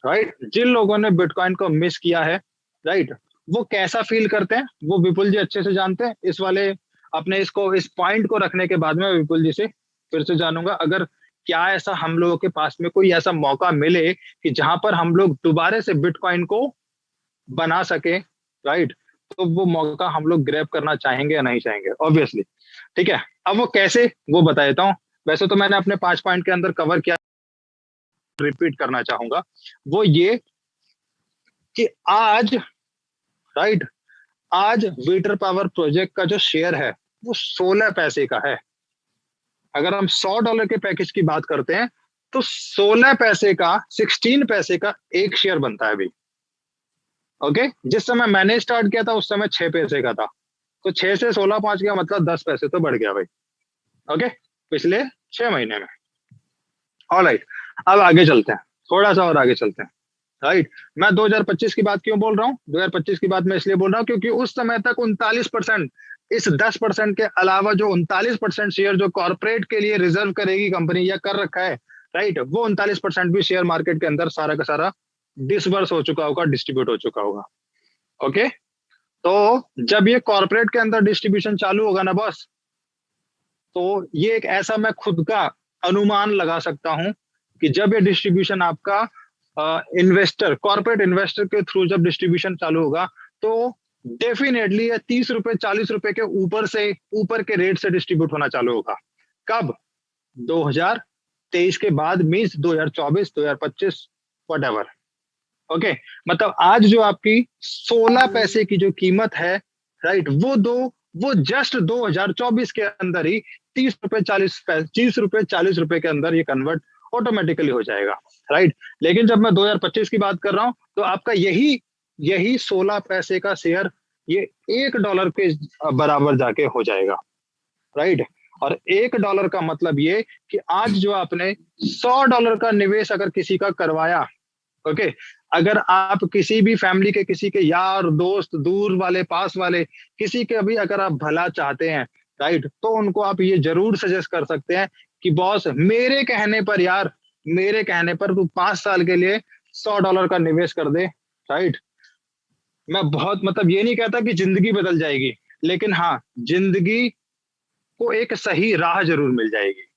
राइट, जिन लोगों ने बिटकॉइन को मिस किया है, राइट, वो कैसा फील करते हैं वो विपुल जी अच्छे से जानते हैं। इस वाले अपने इस पॉइंट को रखने के बाद में विपुल जी से फिर से जानूंगा, अगर क्या ऐसा हम लोगों के पास में कोई ऐसा मौका मिले कि जहां पर हम लोग दोबारा से बिटकॉइन को बना सके, राइट, तो वो मौका हम लोग ग्रैब करना चाहेंगे या नहीं चाहेंगे, ऑब्वियसली। ठीक है, अब वो कैसे वो बता देता हूँ। वैसे तो मैंने अपने 5 पॉइंट के अंदर कवर किया, रिपीट करना चाहूंगा। वो ये कि आज, राइट, आज वीटर पावर प्रोजेक्ट का जो शेयर है वो 16 पैसे का है। अगर हम $100 के पैकेज की बात करते हैं तो 16 पैसे का, 16 पैसे का एक शेयर बनता है अभी। ओके, जिस समय मैंने स्टार्ट किया था उस समय 6 पैसे का था, तो 6 से 16 पहुंच गया, मतलब 10 पैसे तो बढ़ गया भाई। ओके, पिछले 6 महीने में। ऑलराइट, अब आगे चलते हैं, थोड़ा सा और आगे चलते हैं। राइट, मैं 2025 की बात क्यों बोल रहा हूँ? 2025 की बात मैं इसलिए बोल रहा हूँ क्योंकि उस समय तक 39%, इस 10% के अलावा जो 39% शेयर जो कॉर्पोरेट के लिए रिजर्व करेगी कंपनी या कर रखा है, राइट, वो 39% भी शेयर मार्केट के अंदर सारा का सारा डिसबर्स हो चुका होगा, डिस्ट्रीब्यूट हो चुका होगा। ओके, तो जब ये कॉर्पोरेट के अंदर डिस्ट्रीब्यूशन चालू होगा ना बॉस, तो ये एक ऐसा मैं खुद का अनुमान लगा सकता हूं कि जब ये डिस्ट्रीब्यूशन आपका इन्वेस्टर, कॉर्पोरेट इन्वेस्टर के थ्रू जब डिस्ट्रीब्यूशन चालू होगा तो डेफिनेटली ये 30 रुपए 40 रुपए के ऊपर के रेट से डिस्ट्रीब्यूट होना चालू होगा। कब? 2023 के बाद, मीन्स 2024 2025 व्हाटएवर। ओके, मतलब आज जो आपकी 16 पैसे की जो कीमत है, राइट, वो जस्ट 2024 के अंदर ही 30 रुपए 40 रुपए के अंदर ये कन्वर्ट ऑटोमेटिकली हो जाएगा। राइट, लेकिन जब मैं 2025 की बात कर रहा हूं तो आपका यही 16 पैसे का शेयर ये $1 के बराबर जाके हो जाएगा। राइट, और $1 का मतलब ये कि आज जो आपने $100 का निवेश अगर किसी का करवाया, ओके, अगर आप किसी भी फैमिली के, किसी के यार दोस्त, दूर वाले पास वाले किसी के भी अगर आप भला चाहते हैं, राइट, तो उनको आप ये जरूर सजेस्ट कर सकते हैं कि बॉस मेरे कहने पर यार, मेरे कहने पर तू 5 साल के लिए $100 का निवेश कर दे। राइट, मैं बहुत, मतलब ये नहीं कहता कि जिंदगी बदल जाएगी, लेकिन हाँ, जिंदगी को एक सही राह जरूर मिल जाएगी।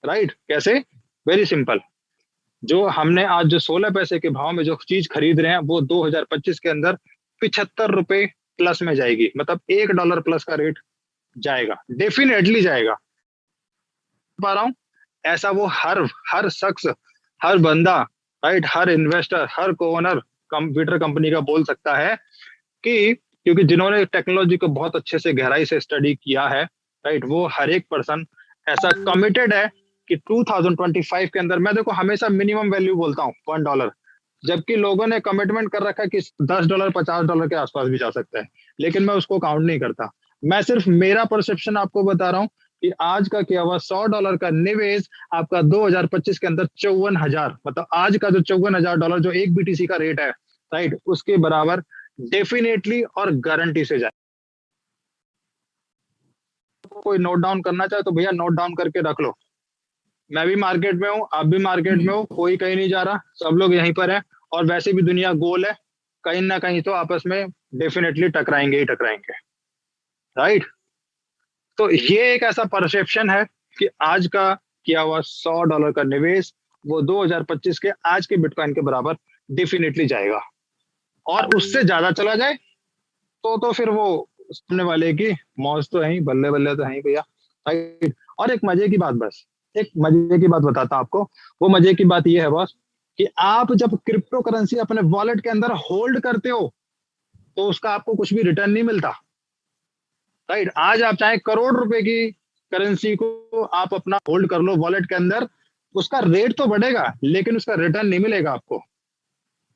राइट, कैसे? वेरी सिंपल, जो हमने आज जो 16 पैसे के भाव में जो चीज खरीद रहे हैं वो 2025 के अंदर 75 रुपए प्लस में जाएगी, मतलब $1 प्लस का रेट जाएगा, डेफिनेटली जाएगा। पा रहा हूं, ऐसा वो हर शख्स, हर बंदा, राइट, हर इन्वेस्टर, हर ओनर कंप्यूटर कंपनी का बोल सकता है कि क्योंकि जिन्होंने टेक्नोलॉजी को बहुत अच्छे से गहराई से स्टडी किया है, राइट, वो हर एक पर्सन ऐसा कमिटेड है कि 2025 के अंदर, मैं देखो हमेशा मिनिमम वैल्यू बोलता हूँ $1, जबकि लोगों ने कमिटमेंट कर रखा है कि $10 $50 के आसपास भी जा सकता है, लेकिन मैं उसको काउंट नहीं करता। मैं सिर्फ मेरा परसेप्शन आपको बता रहा हूँ कि आज का क्या हुआ, $100 का निवेश आपका 2025 के अंदर 54,000, मतलब आज का जो $54,000 जो एक BTC का रेट है, राइट, उसके बराबर डेफिनेटली और गारंटी से जाए। कोई नोट डाउन करना चाहे तो भैया नोट डाउन करके रख लो। मैं भी मार्केट में हूँ, आप भी मार्केट में हो, कोई कहीं नहीं जा रहा, सब लोग यहीं पर है, और वैसे भी दुनिया गोल है, कहीं ना कहीं तो आपस में डेफिनेटली टकराएंगे ही टकराएंगे। राइट, तो ये एक ऐसा परसेप्शन है कि आज का किया हुआ $100 का निवेश वो 2025 के आज के बिटकॉइन के बराबर डेफिनेटली जाएगा, और उससे ज्यादा चला जाए तो फिर वो सामने वाले की मौज तो है ही, बल्ले बल्ले तो है ही भैया। राइट, और एक मजे की बात, बस एक मजे की बात बताता हूं आपको। वो मजे की बात ये है बॉस कि आप जब क्रिप्टो करेंसी अपने वॉलेट के अंदर होल्ड करते हो तो उसका आपको कुछ भी रिटर्न नहीं मिलता। राइट। आज आप चाहे करोड़ रुपए की करेंसी को आप अपना होल्ड कर लो वॉलेट के अंदर, उसका रेट तो बढ़ेगा लेकिन उसका रिटर्न नहीं मिलेगा आपको।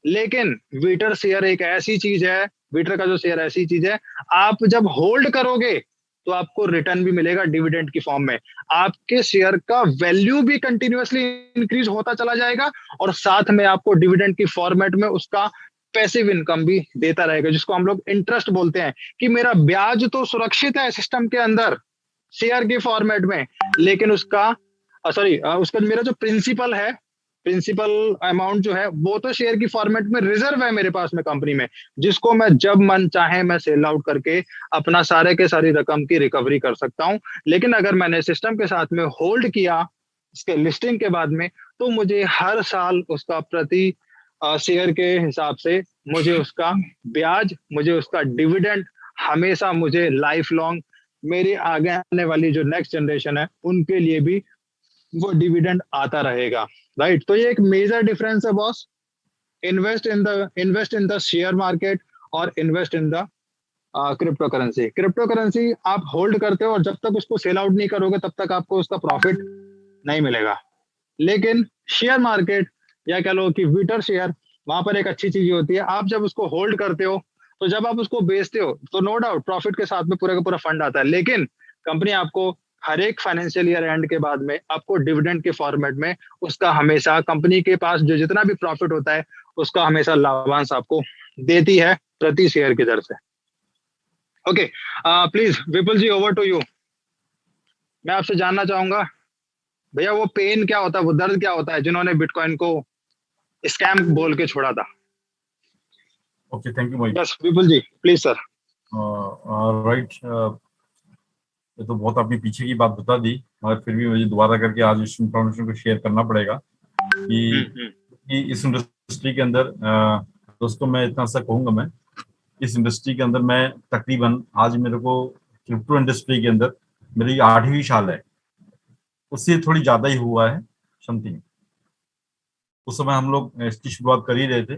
लेकिन वीटर शेयर एक ऐसी चीज है, वीटर का जो शेयर ऐसी चीज है, आप जब होल्ड करोगे तो आपको रिटर्न भी मिलेगा डिविडेंड की फॉर्म में। आपके शेयर का वैल्यू भी कंटिन्यूअसली इंक्रीज होता चला जाएगा और साथ में आपको डिविडेंड की फॉर्मेट में उसका पैसिव इनकम भी देता रहेगा, जिसको हम लोग इंटरेस्ट बोलते हैं, कि मेरा ब्याज तो सुरक्षित है सिस्टम के अंदर शेयर के फॉर्मेट में, लेकिन उसका उसका मेरा जो प्रिंसिपल है, प्रिंसिपल अमाउंट जो है वो तो शेयर की फॉर्मेट में रिजर्व है मेरे पास में कंपनी में, जिसको मैं जब मन चाहे मैं सेल आउट करके अपना सारे के सारी रकम की रिकवरी कर सकता हूं। लेकिन अगर मैंने सिस्टम के साथ में होल्ड किया इसके लिस्टिंग के बाद में, तो मुझे हर साल उसका प्रति शेयर के हिसाब से मुझे उसका ब्याज, मुझे उसका डिविडेंड हमेशा मुझे लाइफ लॉन्ग, मेरे आगे आने वाली जो नेक्स्ट जनरेशन है उनके लिए भी वो डिविडेंड आता रहेगा। राइट। तो ये एक मेजर डिफरेंस है boss, invest in the share market और invest in the cryptocurrency. Cryptocurrency आप होल्ड करते हो और जब तक उसको सेल आउट नहीं करोगे तब तक आपको उसका प्रॉफिट नहीं मिलेगा। लेकिन शेयर मार्केट या कह लो कि वीटर शेयर, वहां पर एक अच्छी चीज होती है, आप जब उसको होल्ड करते हो तो जब आप उसको बेचते हो तो नो डाउट प्रॉफिट के साथ में पूरा का पूरा फंड आता है, लेकिन कंपनी आपको हर एक फाइनेंशियल ईयर एंड के बाद में आपको डिविडेंड के फॉर्मेट में उसका हमेशा कंपनी के पास जो जितना भी प्रॉफिट होता है उसका हमेशा लाभांश आपको देती है प्रति शेयर की दर से। Okay, please Vipul ji, over to you. मैं आपसे जानना चाहूंगा भैया वो पेन क्या होता है, वो दर्द क्या होता है जिन्होंने बिटकॉइन को स्कैम बोल के छोड़ा था। Okay, thank you Mohit. Yes Vipul ji, please sir. Right, ये तो बहुत आपने पीछे की बात बता दी, मगर फिर भी मुझे दोबारा करके आज इस इंफॉर्मेशन को शेयर करना पड़ेगा कि इस इंडस्ट्री के अंदर दोस्तों मैं इतना सा कहूंगा, मैं इस इंडस्ट्री के अंदर मैं तकरीबन आज मेरे को क्रिप्टो इंडस्ट्री के अंदर मेरी 8वीं साल है, उससे थोड़ी ज्यादा ही हुआ है समथिंग। उस समय हम लोग इसकी शुरुआत कर ही रहे थे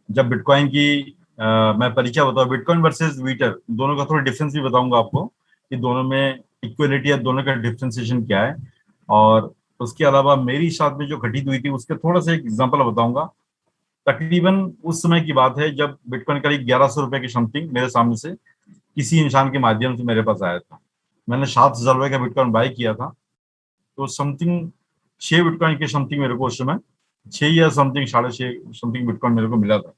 जब बिटकॉइन की मैं परिचय बताऊँ, बिटकॉइन वर्सेस वीटर दोनों का थोड़ा डिफरेंस भी बताऊंगा आपको कि दोनों में इक्वलिटी या दोनों का डिफ्रेंसिएशन क्या है। और उसके अलावा मेरी साथ में जो घटित हुई थी उसके थोड़ा सा एक एग्जांपल बताऊंगा। तकरीबन उस समय की बात है जब बिटकॉइन करीब 1100 रुपए की समथिंग मेरे सामने से किसी इंसान के माध्यम से मेरे पास आया था। मैंने 7,000 रुपए का बिटकॉइन बाय किया था, तो समथिंग 6 बिटकॉइन के समथिंग मेरे को उस समय 6 या समथिंग 6.5 समथिंग बिटकॉइन मेरे को मिला था।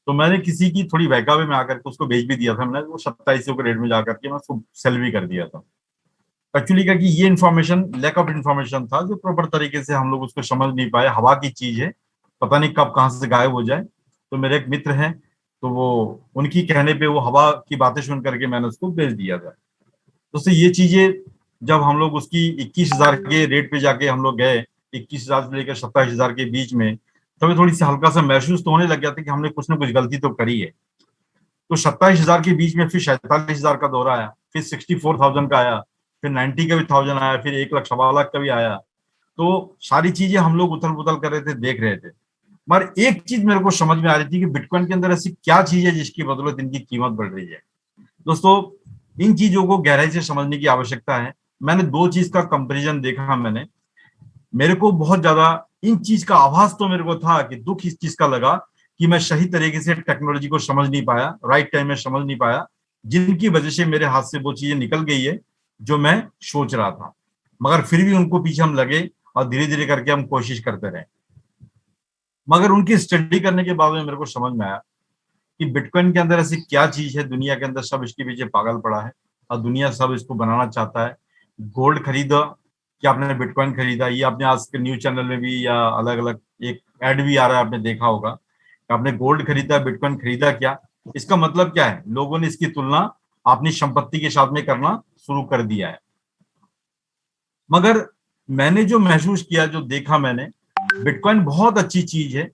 तो मैंने किसी की थोड़ी बहकावे में आकर के उसको बेच भी दिया था, मैंने वो 2700 के रेट में जाकर के मैं उसको सेल भी कर दिया था। एक्चुअली क्या कि ये इन्फॉर्मेशन लैक ऑफ इन्फॉर्मेशन था जो प्रॉपर तरीके से हम लोग उसको समझ नहीं पाए। हवा की चीज है, पता नहीं कब कहाँ से गायब हो जाए। तो मेरे एक मित्र हैं, तो वो उनकी कहने पे वो हवा की बातें सुन करके मैंने उसको बेच दिया था। तो ये चीजें जब हम लोग उसकी 21,000 के रेट पे जाके हम लोग गए, 21,000 से लेकर 27,000 के बीच में, तभी थोड़ी सी हल्का सा महसूस तो होने लग गया था कि हमने कुछ ना कुछ गलती तो करी है। तो 27,000 के बीच में फिर 47,000 का दौरा आया, फिर 64,000 का आया, फिर 90 का भी 1000 आया, फिर 1 लाख 1.25 लाख का भी आया। तो सारी चीजें हम लोग उथल पुथल कर रहे थे, देख रहे थे, मगर एक चीज मेरे को समझ में आ रही थी कि बिटकॉइन के अंदर ऐसी क्या चीज है जिसकी बदौलत इनकी कीमत बढ़ रही है। दोस्तों इन चीजों को गहराई से समझने की आवश्यकता है। मैंने 2 चीज का कंपेरिजन देखा, मेरे को बहुत ज्यादा इन चीज का आभास तो मेरे को था कि दुख इस चीज का लगा कि मैं सही तरीके से टेक्नोलॉजी को समझ नहीं पाया, राइट टाइम में समझ नहीं पाया, जिनकी वजह से मेरे हाथ से वो चीजें निकल गई है जो मैं सोच रहा था। मगर फिर भी उनको पीछे हम लगे और धीरे धीरे करके हम कोशिश करते रहे। मगर उनकी स्टडी करने के बाद में मेरे को समझ में आया कि बिटकॉइन के अंदर ऐसी क्या चीज है, दुनिया के अंदर सब इसके पीछे पागल पड़ा है और दुनिया सब इसको बनाना चाहता है। गोल्ड खरीदा कि आपने बिटकॉइन खरीदा, ये आपने आज के न्यूज चैनल में भी या अलग अलग एक एड भी आ रहा है, आपने देखा होगा कि आपने गोल्ड खरीदा, बिटकॉइन खरीदा। क्या इसका मतलब क्या है? लोगों ने इसकी तुलना अपनी संपत्ति के साथ में करना शुरू कर दिया है। मगर मैंने जो महसूस किया, जो देखा मैंने, बिटकॉइन बहुत अच्छी चीज है,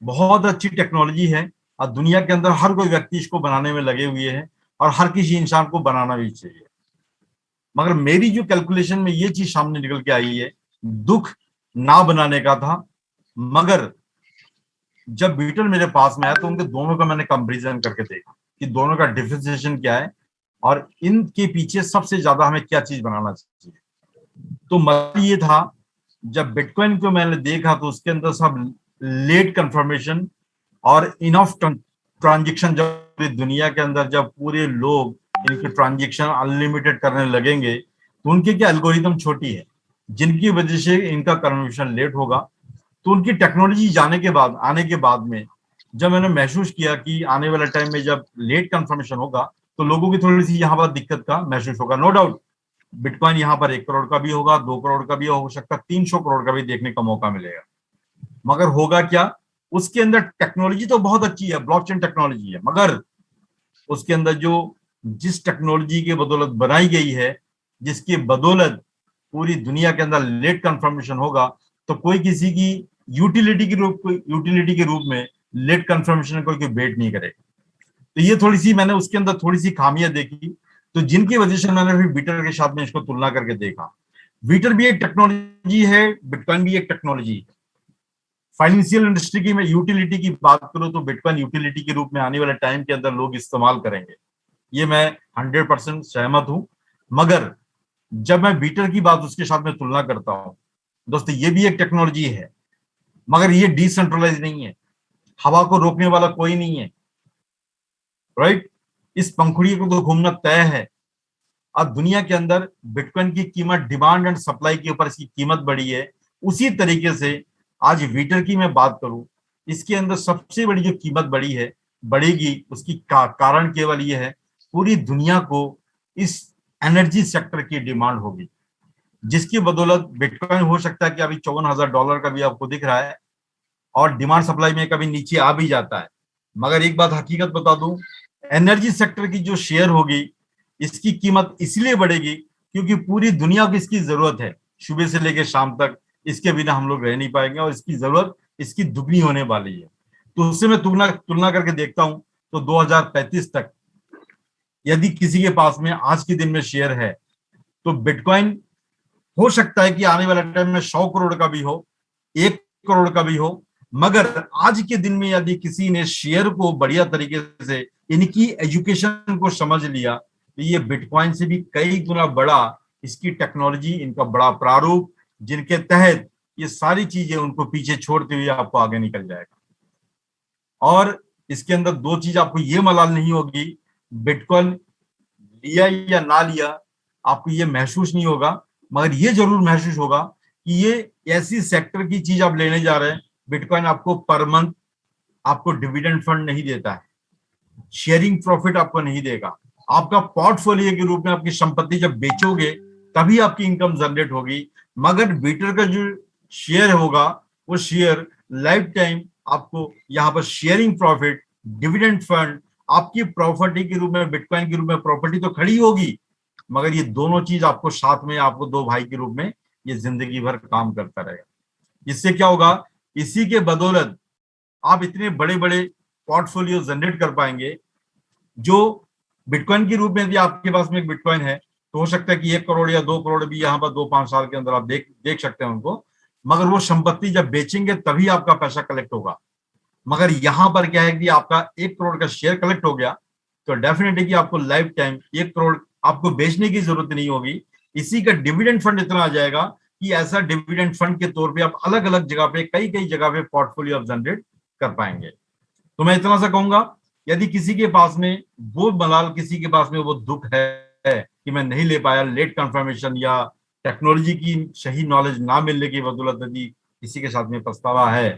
बहुत अच्छी टेक्नोलॉजी है और दुनिया के अंदर हर कोई व्यक्ति इसको बनाने में लगे हुए हैं और हर किसी इंसान को बनाना भी चाहिए। मगर मेरी जो कैलकुलेशन में ये चीज सामने निकल के आई है, दुख ना बनाने का था। मगर जब बीटल मेरे पास में आया तो उनके दोनों का मैंने कंपैरिजन करके देखा कि दोनों का डिफरेंशिएशन क्या है। और इनके पीछे सबसे ज्यादा हमें क्या चीज बनाना चाहिए। तो मतलब ये था, जब बिटकॉइन को मैंने देखा तो उसके अंदर सब लेट कंफर्मेशन और इनफ ट्रांजेक्शन, जब पूरी दुनिया के अंदर जब पूरे लोग इनके ट्रांजेक्शन अनलिमिटेड करने लगेंगे तो उनकी क्या एल्गोरिदम छोटी है, जिनकी वजह से इनका कन्वर्शन लेट होगा। तो उनकी टेक्नोलॉजी जाने के बाद, आने के बाद में जब मैंने महसूस किया कि आने वाले टाइम में जब लेट कंफर्मेशन होगा तो लोगों की थोड़ी सी यहाँ पर दिक्कत का महसूस होगा। नो डाउट बिटकॉइन यहाँ पर 1 करोड़ का भी होगा, 2 करोड़ का भी हो सकता है, 300 करोड़ का भी देखने का मौका मिलेगा। मगर होगा क्या, उसके अंदर टेक्नोलॉजी तो बहुत अच्छी है, ब्लॉकचेन टेक्नोलॉजी है, मगर उसके अंदर जो जिस टेक्नोलॉजी की बदौलत बनाई गई है, जिसकी बदौलत पूरी दुनिया के अंदर लेट कंफर्मेशन होगा, तो कोई किसी की यूटिलिटी के रूप में लेट कंफर्मेशन कोई वेट नहीं करेगा। तो ये थोड़ी सी मैंने उसके अंदर थोड़ी सी खामियां देखी, तो जिनकी वजह से मैंने फिर बीटर के साथ में इसको तुलना करके देखा। बीटर भी एक टेक्नोलॉजी है, बिटकॉइन भी एक टेक्नोलॉजी है। फाइनेंशियल इंडस्ट्री की मैं यूटिलिटी की बात करूं तो बिटकॉइन यूटिलिटी के रूप में आने वाले टाइम के अंदर लोग इस्तेमाल करेंगे, ये मैं 100% सहमत हूं। मगर जब मैं बीटर की बात उसके साथ में तुलना करता हूं, दोस्तों ये भी एक टेक्नोलॉजी है, मगर ये डिसेंट्रलाइज नहीं है, हवा को रोकने वाला कोई नहीं है, राइट। इस पंखुड़ी को तो घूमना तय है। अब दुनिया के अंदर बिटकॉइन की कीमत डिमांड एंड सप्लाई के ऊपर इसकी कीमत बढ़ी है। उसी तरीके से आज बीटर की मैं बात करूं, इसके अंदर सबसे बड़ी जो कीमत बढ़ी है, बढ़ेगी, उसकी कारण केवल ये है, पूरी दुनिया को इस एनर्जी सेक्टर की डिमांड होगी, जिसकी बदौलत बिटकॉइन हो सकता है कि अभी $54,000 का भी आपको दिख रहा है और डिमांड सप्लाई में कभी नीचे आ भी जाता है। मगर एक बात हकीकत बता दूं, एनर्जी सेक्टर की जो शेयर होगी, इसकी कीमत इसलिए बढ़ेगी क्योंकि पूरी दुनिया को इसकी जरूरत है। सुबह से लेकर शाम तक इसके बिना हम लोग रह नहीं पाएंगे और इसकी जरूरत इसकी दुगनी होने वाली है। तो उससे मैं तुलना करके देखता हूं तो 2035 तक यदि किसी के पास में आज के दिन में शेयर है तो बिटकॉइन हो सकता है कि आने वाले टाइम में 100 करोड़ का भी हो, 1 करोड़ का भी हो। मगर आज के दिन में यदि किसी ने शेयर को बढ़िया तरीके से इनकी एजुकेशन को समझ लिया तो ये बिटकॉइन से भी कई गुना बड़ा इसकी टेक्नोलॉजी, इनका बड़ा प्रारूप, जिनके तहत ये सारी चीजें उनको पीछे छोड़ते हुए आपको आगे निकल जाएगा। और इसके अंदर दो चीज आपको ये मलाल नहीं होगी, बिटकॉइन लिया या ना लिया आपको ये महसूस नहीं होगा, मगर ये जरूर महसूस होगा कि ये ऐसी सेक्टर की चीज आप लेने जा रहे हैं। बिटकॉइन आपको पर मंथ आपको डिविडेंड फंड नहीं देता है, शेयरिंग प्रॉफिट आपको नहीं देगा। आपका पोर्टफोलियो के रूप में आपकी संपत्ति जब बेचोगे तभी आपकी इनकम जनरेट होगी। मगर बीटर का जो शेयर होगा वो शेयर लाइफ टाइम आपको यहाँ पर शेयरिंग प्रॉफिट, डिविडेंड फंड, आपकी प्रॉपर्टी के रूप में, बिटकॉइन के रूप में प्रॉपर्टी तो खड़ी होगी, मगर ये दोनों चीज आपको साथ में, आपको दो भाई के रूप में ये जिंदगी भर काम करता रहेगा। इससे क्या होगा, इसी के बदौलत आप इतने बड़े बड़े पोर्टफोलियो जनरेट कर पाएंगे। जो बिटकॉइन के रूप में यदि आपके पास में एक बिटकॉइन है तो हो सकता है कि 1 करोड़ या 2 करोड़ भी यहाँ पर 2-5 साल के अंदर आप देख सकते हैं उनको, मगर वो संपत्ति जब बेचेंगे तभी आपका पैसा कलेक्ट होगा। मगर यहाँ पर क्या है कि आपका 1 करोड़ का शेयर कलेक्ट हो गया तो डेफिनेटली कि आपको लाइफ टाइम 1 करोड़ आपको बेचने की जरूरत नहीं होगी। इसी का डिविडेंड फंड इतना आ जाएगा कि ऐसा डिविडेंड फंड के तौर पे आप अलग अलग जगह पे, कई जगह पे पोर्टफोलियो आप जनरेट कर पाएंगे। तो मैं इतना सा कहूंगा, यदि किसी के पास में वो मलाल, किसी के पास में वो दुख है कि मैं नहीं ले पाया, लेट कंफर्मेशन या टेक्नोलॉजी की सही नॉलेज ना मिलने की बदौलत यदि किसी के साथ में पछतावा है,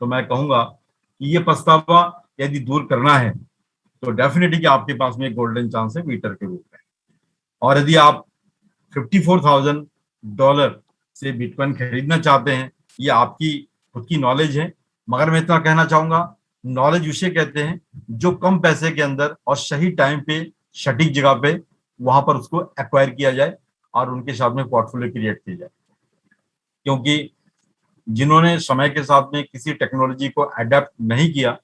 तो मैं कहूंगा कि ये पछतावा यदि दूर करना है तो डेफिनेटली कि आपके पास में एक गोल्डन चांस है बीटर के रूप में। और यदि आप $54,000 से बिटकॉइन खरीदना चाहते हैं, ये आपकी खुद की नॉलेज है। मगर मैं इतना कहना चाहूंगा, नॉलेज उसे कहते हैं जो कम पैसे के अंदर और सही टाइम पे, सटीक जगह पे वहां पर उसको एक्वायर किया जाए और उनके साथ में पोर्टफोलियो क्रिएट की जाए। क्योंकि जिन्होंने समय के साथ में किसी टेक्नोलॉजी को अडेप्ट नहीं किया,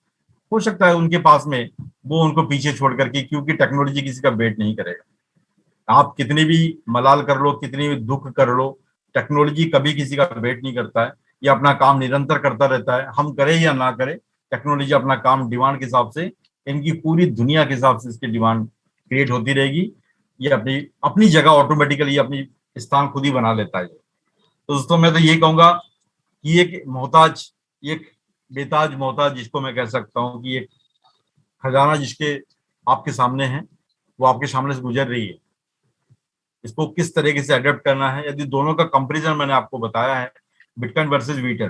हो सकता है उनके पास में वो उनको पीछे छोड़ करके, क्योंकि टेक्नोलॉजी किसी का वेट नहीं करेगा। आप कितनी भी मलाल कर लो, कितनी भी दुख कर लो, टेक्नोलॉजी कभी किसी का वेट नहीं करता है। ये अपना काम निरंतर करता रहता है, हम करें या ना करें, टेक्नोलॉजी अपना काम डिमांड के हिसाब से, इनकी पूरी दुनिया के हिसाब से इसकी डिमांड क्रिएट होती रहेगी। ये अपनी अपनी जगह ऑटोमेटिकली अपनी स्थान खुद ही बना लेता है। तो दोस्तों मैं तो ये कहूंगा कि एक मोहताज, एक बेताज मोहताज जिसको मैं कह सकता हूँ कि एक खजाना जिसके आपके सामने है, वो आपके सामने से गुजर रही है। इसको किस तरीके से अडेप्ट करना है, यदि दोनों का कंपैरिजन मैंने आपको बताया है, बिटकॉइन वर्सेस वीटर,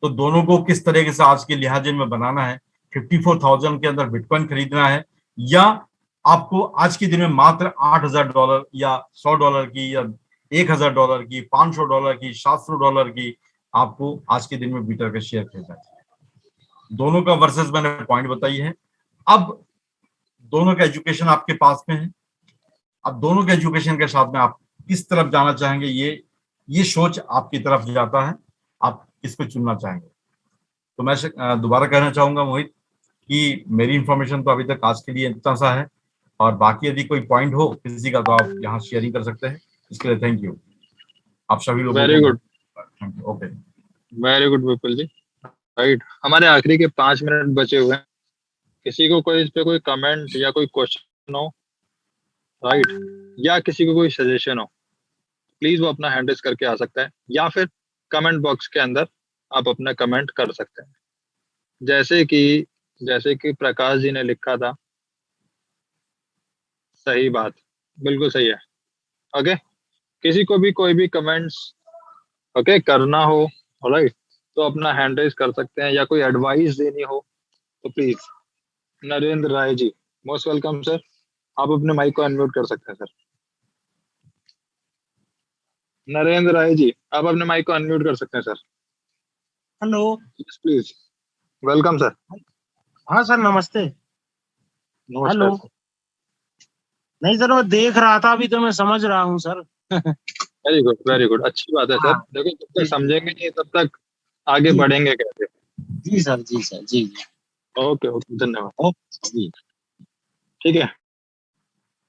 तो दोनों को किस तरीके से आज के लिहाजे में बनाना है। 54,000 के अंदर बिटकॉइन खरीदना है, या आपको आज के दिन में मात्र $8,000 या $100 की, या $1,000 की, $500 की, $700 की आपको आज के दिन में बीटर का शेयर खरीदना चाहिए। दोनों का वर्सेस मैंने पॉइंट बताई है। अब दोनों का एजुकेशन आपके पास में है, अब दोनों के एजुकेशन के साथ में आप किस तरफ जाना चाहेंगे, ये सोच आपकी तरफ जाता है, आप किस पे चुनना चाहेंगे। तो मैं दोबारा कहना चाहूंगा मोहित कि मेरी इंफॉर्मेशन तो अभी तक आज के लिए इतना सा है, और बाकी यदि कोई पॉइंट हो किसी का तो आप यहाँ शेयरिंग कर सकते हैं। इसके लिए थैंक यू आप सभी लोगों वेरी गुड, को। ओके, वेरी गुड विपुल जी। राइट, हमारे आखिरी के 5 मिनट बचे हुए हैं। किसी को कोई इस पे कोई कमेंट या कोई क्वेश्चन हो, राइट, या किसी को कोई सजेशन हो, प्लीज वो अपना हैंड रेज करके आ सकता है, या फिर कमेंट बॉक्स के अंदर आप अपना कमेंट कर सकते हैं। जैसे कि प्रकाश जी ने लिखा था, सही बात, बिल्कुल सही है। ओके, किसी को भी कोई भी कमेंट्स ओके करना हो, राइट, तो अपना हैंड रेज कर सकते हैं, या कोई एडवाइस देनी हो तो please. Narendra Rai ji, most welcome sir, आप अपने माइक को अनम्यूट कर सकते हैं सर। नरेंद्र राय जी, आप अपने माइक को अनम्यूट कर सकते हैं sir. Hello, yes please, welcome sir. हाँ सर, नमस्ते। नमस्कार हेलो। सर। नहीं सर, मैं देख रहा था, अभी तो मैं समझ रहा हूँ sir. Very good, very good, अच्छी बात है सर। हाँ, देखो, जब तक जी, समझेंगे नहीं तब तक आगे जी, बढ़ेंगे कैसे। जी सर, जी सर, जी जी। ओके ओके, धन्यवाद। ओके जी। ठीक है,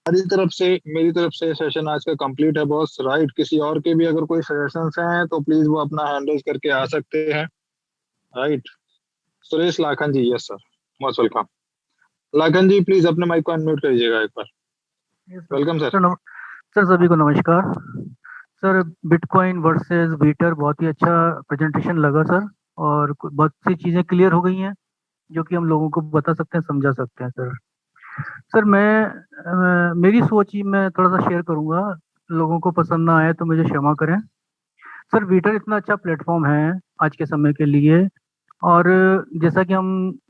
मेरी तरफ से सेशन आज का कंप्लीट है बॉस, राइट। किसी और के भी अगर कोई सजेशंस हैं तो प्लीज वो अपना हैंड रेज करके आ सकते हैं, right. Suresh Lakhan ji, yes sir, most welcome. Lakhan ji please अपने माइक को अनम्यूट करिएगा एक बार। Welcome sir. सर सभी को नमस्कार। सर, बिटकॉइन वर्सेस बीटर बहुत ही अच्छा प्रेजेंटेशन लगा सर, और बहुत सी चीज़ें क्लियर हो गई हैं जो कि हम लोगों को बता सकते हैं, समझा सकते हैं सर। सर मेरी सोच ही मैं थोड़ा सा शेयर करूंगा, लोगों को पसंद ना आए तो मुझे क्षमा करें। सर, बीटर इतना अच्छा प्लेटफॉर्म है आज के समय के लिए, और जैसा कि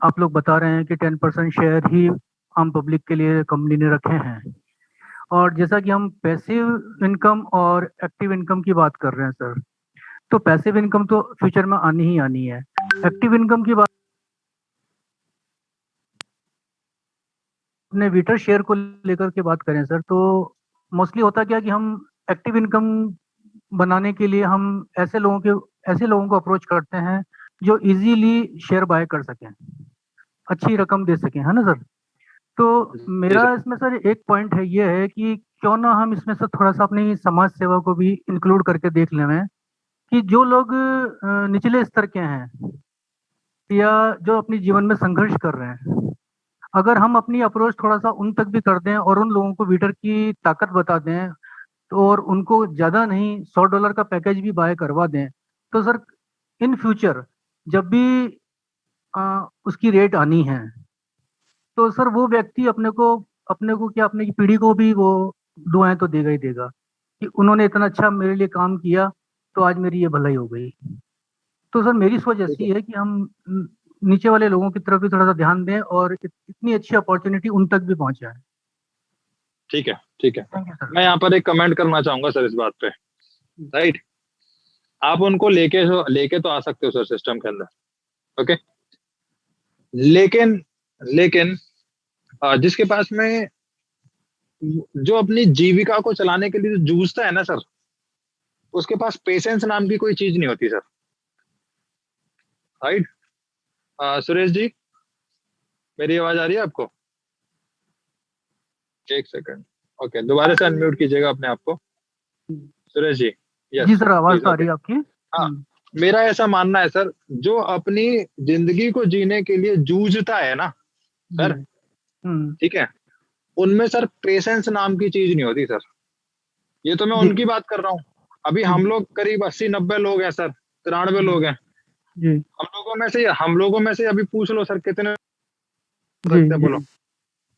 आप लोग बता रहे हैं कि 10% शेयर ही आम पब्लिक के लिए कंपनी ने रखे हैं, और जैसा कि हम पैसिव इनकम और एक्टिव इनकम की बात कर रहे हैं सर, तो पैसिव इनकम तो फ्यूचर में आनी ही आनी है। एक्टिव इनकम की बात अपने वीटर शेयर को लेकर के बात करें सर, तो मोस्टली होता क्या कि हम एक्टिव इनकम बनाने के लिए हम ऐसे लोगों को अप्रोच करते हैं जो इजीली शेयर बाय कर सकें, अच्छी रकम दे सकें, है ना सर। तो मेरा इसमें सर एक पॉइंट है, ये है कि क्यों ना हम इसमें से थोड़ा सा अपनी समाज सेवा को भी इंक्लूड करके देख लें, कि जो लोग निचले स्तर के हैं या जो अपनी जीवन में संघर्ष कर रहे हैं, अगर हम अपनी अप्रोच थोड़ा सा उन तक भी कर दें और उन लोगों को वीटर की ताकत बता दें, तो और उनको ज़्यादा नहीं $100 का पैकेज भी बाय करवा दें, तो सर इन फ्यूचर जब भी उसकी रेट आनी है, तो सर वो व्यक्ति अपने को क्या, अपने की पीढ़ी को भी वो दुआएं तो देगा ही देगा कि उन्होंने इतना अच्छा मेरे लिए काम किया, तो आज मेरी ये भलाई हो गई। तो सर मेरी सोच ऐसी है कि हम नीचे वाले लोगों की तरफ भी थोड़ा सा ध्यान दें और इतनी अच्छी अपॉर्चुनिटी उन तक भी पहुंचाएं। ठीक है, ठीक है। Thank you sir. मैं यहाँ पर एक कमेंट करना चाहूंगा सर इस बात पे, राइट। आप उनको लेके तो आ सकते हो सर सिस्टम के अंदर, ओके, लेकिन जिसके पास में जो अपनी जीविका को चलाने के लिए जूझता है ना सर, उसके पास पेशेंस नाम की कोई चीज नहीं होती सर, राइट। सुरेश जी, मेरी आवाज आ रही है आपको? एक सेकंड, ओके, दोबारा से अनम्यूट कीजिएगा अपने आप को, सुरेश जी। यस जी सर, आवाज तो आ ओके। रही है आपकी। हाँ, मेरा ऐसा मानना है सर, जो अपनी जिंदगी को जीने के लिए जूझता है ना सर, ठीक है, उनमें सर पेशेंस नाम की चीज नहीं होती सर। ये तो मैं जी उनकी बात कर रहा हूँ। अभी जी हम लोग करीब 80-90 लोग हैं सर, 93 जी लोग हैं। जी हम लोगों में से अभी पूछ लो सर कितने हो जी सकते हैं, जी बोलो।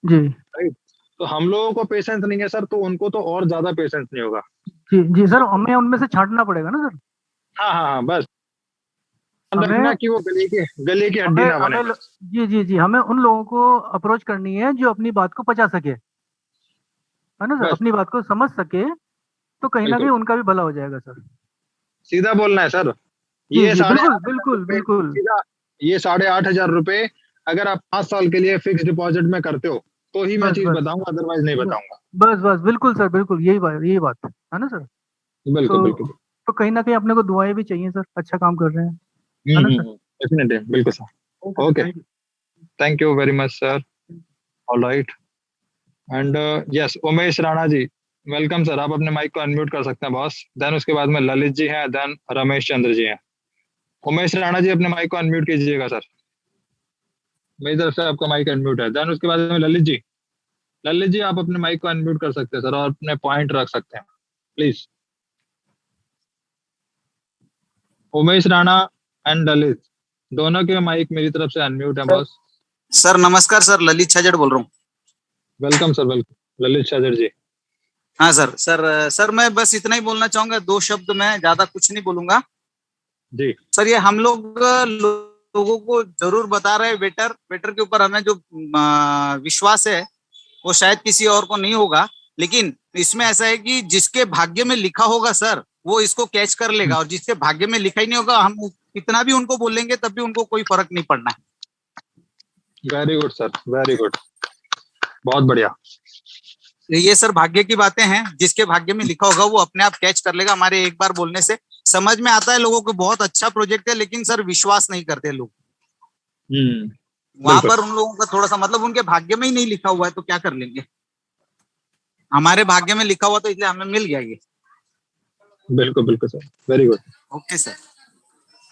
जी राइट। तो हम लोगों को पेशेंस नहीं है सर, तो उनको तो और ज्यादा पेशेंस नहीं होगा। जी जी सर, जो हमें उनमें से छांटना पड़ेगा ना सर। हाँ हाँ हाँ, बस ध्यान रखना हमें कि वो गले की हड्डी हमें ना बने। जी जी जी, हमें उन लोगों को अप्रोच करनी है जो अपनी बात को पचा सके, है ना सर, बस अपनी बात को समझ सके, तो कहीं ना बिल्कुल कहीं उनका भी भला हो जाएगा सर। सीधा बोलना है सर। जी ये जी, साढ़े बिल्कुल आठ हजार बिल्कुल रुपए बिल्कुल। सीधा, ये 8,500 रुपए अगर आप 5 साल के लिए फिक्स डिपॉजिट में करते हो तो ही मैं बस चीज बस बताऊंगा, अदरवाइज नहीं बस बताऊंगा। बस बस, बिल्कुल सर, बिल्कुल यही बात है ना सर। बिल्कुल तो बिल्कुल। तो कहीं ना कहीं अपने को दुआएं भी चाहिए सर, अच्छा काम कर रहे हैं, है ना सर। डेफिनेटली, बिल्कुल sir. Okay sir, okay, thank you. Thank you very much sir. All right. And yes, Umesh Rana ji, welcome sir. आप अपने माइक को अनम्यूट कर सकते हैं बॉस। देन उसके बाद में ललित जी हैं, देन रमेश चंद्र जी हैं। उमेश राणा जी अपने माइक को अनम्यूट कीजिएगा सर। मेरी तरफ से आपका माइक अनम्यूट है। देन उसके बाद में ललित जी, ललित जी आप अपने माइक को अनम्यूट कर सकते हैं सर और अपने पॉइंट रख सकते हैं प्लीज। उमेश राणा एंड ललित, दोनों के माइक मेरी तरफ से अनम्यूट है सर बॉस। सर नमस्कार सर, ललित छाजड़ बोल रहा हूँ। वेलकम सर, वेलकम ललित सागर जी। हाँ सर सर सर मैं बस इतना ही बोलना चाहूंगा, दो शब्द, मैं ज्यादा कुछ नहीं बोलूंगा। जी सर ये हम लोग लोगों को जरूर बता रहे हैं, वेटर वेटर के ऊपर हमें जो विश्वास है वो शायद किसी और को नहीं होगा, लेकिन इसमें ऐसा है कि जिसके भाग्य में लिखा होगा सर वो इसको कैच कर लेगा, और जिसके भाग्य में लिखा ही नहीं होगा हम कितना भी उनको बोलेंगे तब भी उनको कोई फर्क नहीं पड़ना है। Very good sir, very good, बहुत बढ़िया। ये सर भाग्य की बातें हैं, जिसके भाग्य में लिखा होगा वो अपने आप कैच कर लेगा। हमारे एक बार बोलने से समझ में आता है लोगों को बहुत अच्छा प्रोजेक्ट है, लेकिन सर विश्वास नहीं करते लोग। वहां बिल्कुल पर उन लोगों का थोड़ा सा मतलब उनके भाग्य में ही नहीं लिखा हुआ है तो क्या कर लेंगे। हमारे भाग्य में लिखा हुआ तो इसलिए हमें मिल गया ये। बिल्कुल बिल्कुल sir, very good. Okay sir,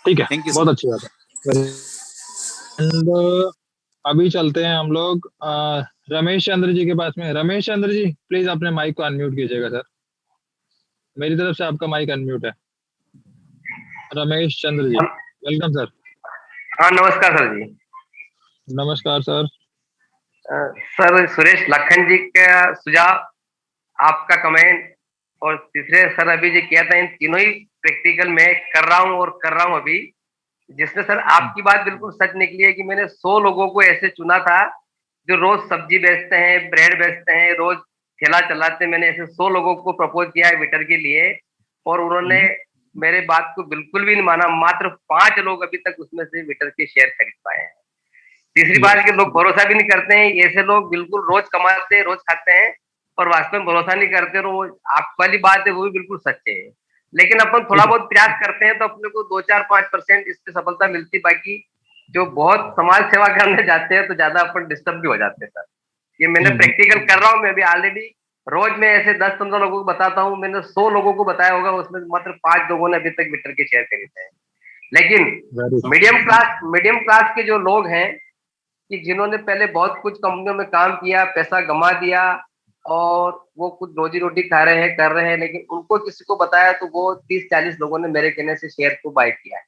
ठीक है, थैंक यू बहुत सर। अच्छी बात है। एंड अभी चलते हैं हम लोग रमेश चंद्र जी के पास में। रमेश चंद्र जी प्लीज अपने माइक को अनम्यूट कीजिएगा सर। मेरी तरफ से आपका माइक अनम्यूट है। Ramesh Chandra ji, welcome sir. हाँ नमस्कार सर जी। नमस्कार सर। सर सुरेश लखन जी का सुझाव, आपका कमेंट, और तीसरे सर अभी जो किया था, इन तीनों ही प्रैक्टिकल मैं कर रहा हूँ और कर रहा हूँ अभी। जिसमें सर आपकी बात बिल्कुल सच निकली है कि मैंने 100 लोगों को ऐसे चुना था जो रोज सब्जी बेचते हैं, ब्रेड बेचते हैं, रोज ठेला चलाते हैं। मैंने ऐसे 100 लोगों को प्रपोज किया है विटर के लिए, और उन्होंने मेरे बात को बिल्कुल भी नहीं माना। मात्र 5 लोग अभी तक उसमें से विटर के शेयर खरीद पाए हैं। तीसरी बात कि लोग भरोसा भी नहीं करते हैं। ऐसे लोग बिल्कुल रोज कमाते हैं, रोज खाते हैं, और वास्तव में भरोसा नहीं करते। और वो आप वाली बात है, वो भी बिल्कुल सच्चे है। लेकिन अपन थोड़ा बहुत प्रयास करते हैं तो अपने को 2-4-5% इससे सफलता मिलती। बाकी जो बहुत समाज सेवा करने जाते हैं तो ज्यादा अपन डिस्टर्ब भी हो जाते हैं सर। ये मैंने प्रैक्टिकल कर रहा हूँ मैं अभी ऑलरेडी। रोज मैं ऐसे 10-15 लोगों को बताता हूँ। मैंने 100 लोगों को बताया होगा, उसमें मात्र 5 लोगों ने अभी तक विटर के शेयर खरीदे हैं। लेकिन मीडियम क्लास के जो लोग हैं, कि जिन्होंने पहले बहुत कुछ कंपनियों में काम किया, पैसा गंवा दिया, और वो कुछ रोजी रोटी खा रहे हैं, कर रहे हैं, लेकिन उनको किसी को बताया तो वो 30-40 लोगों ने मेरे कहने से शेयर को बाय किया है।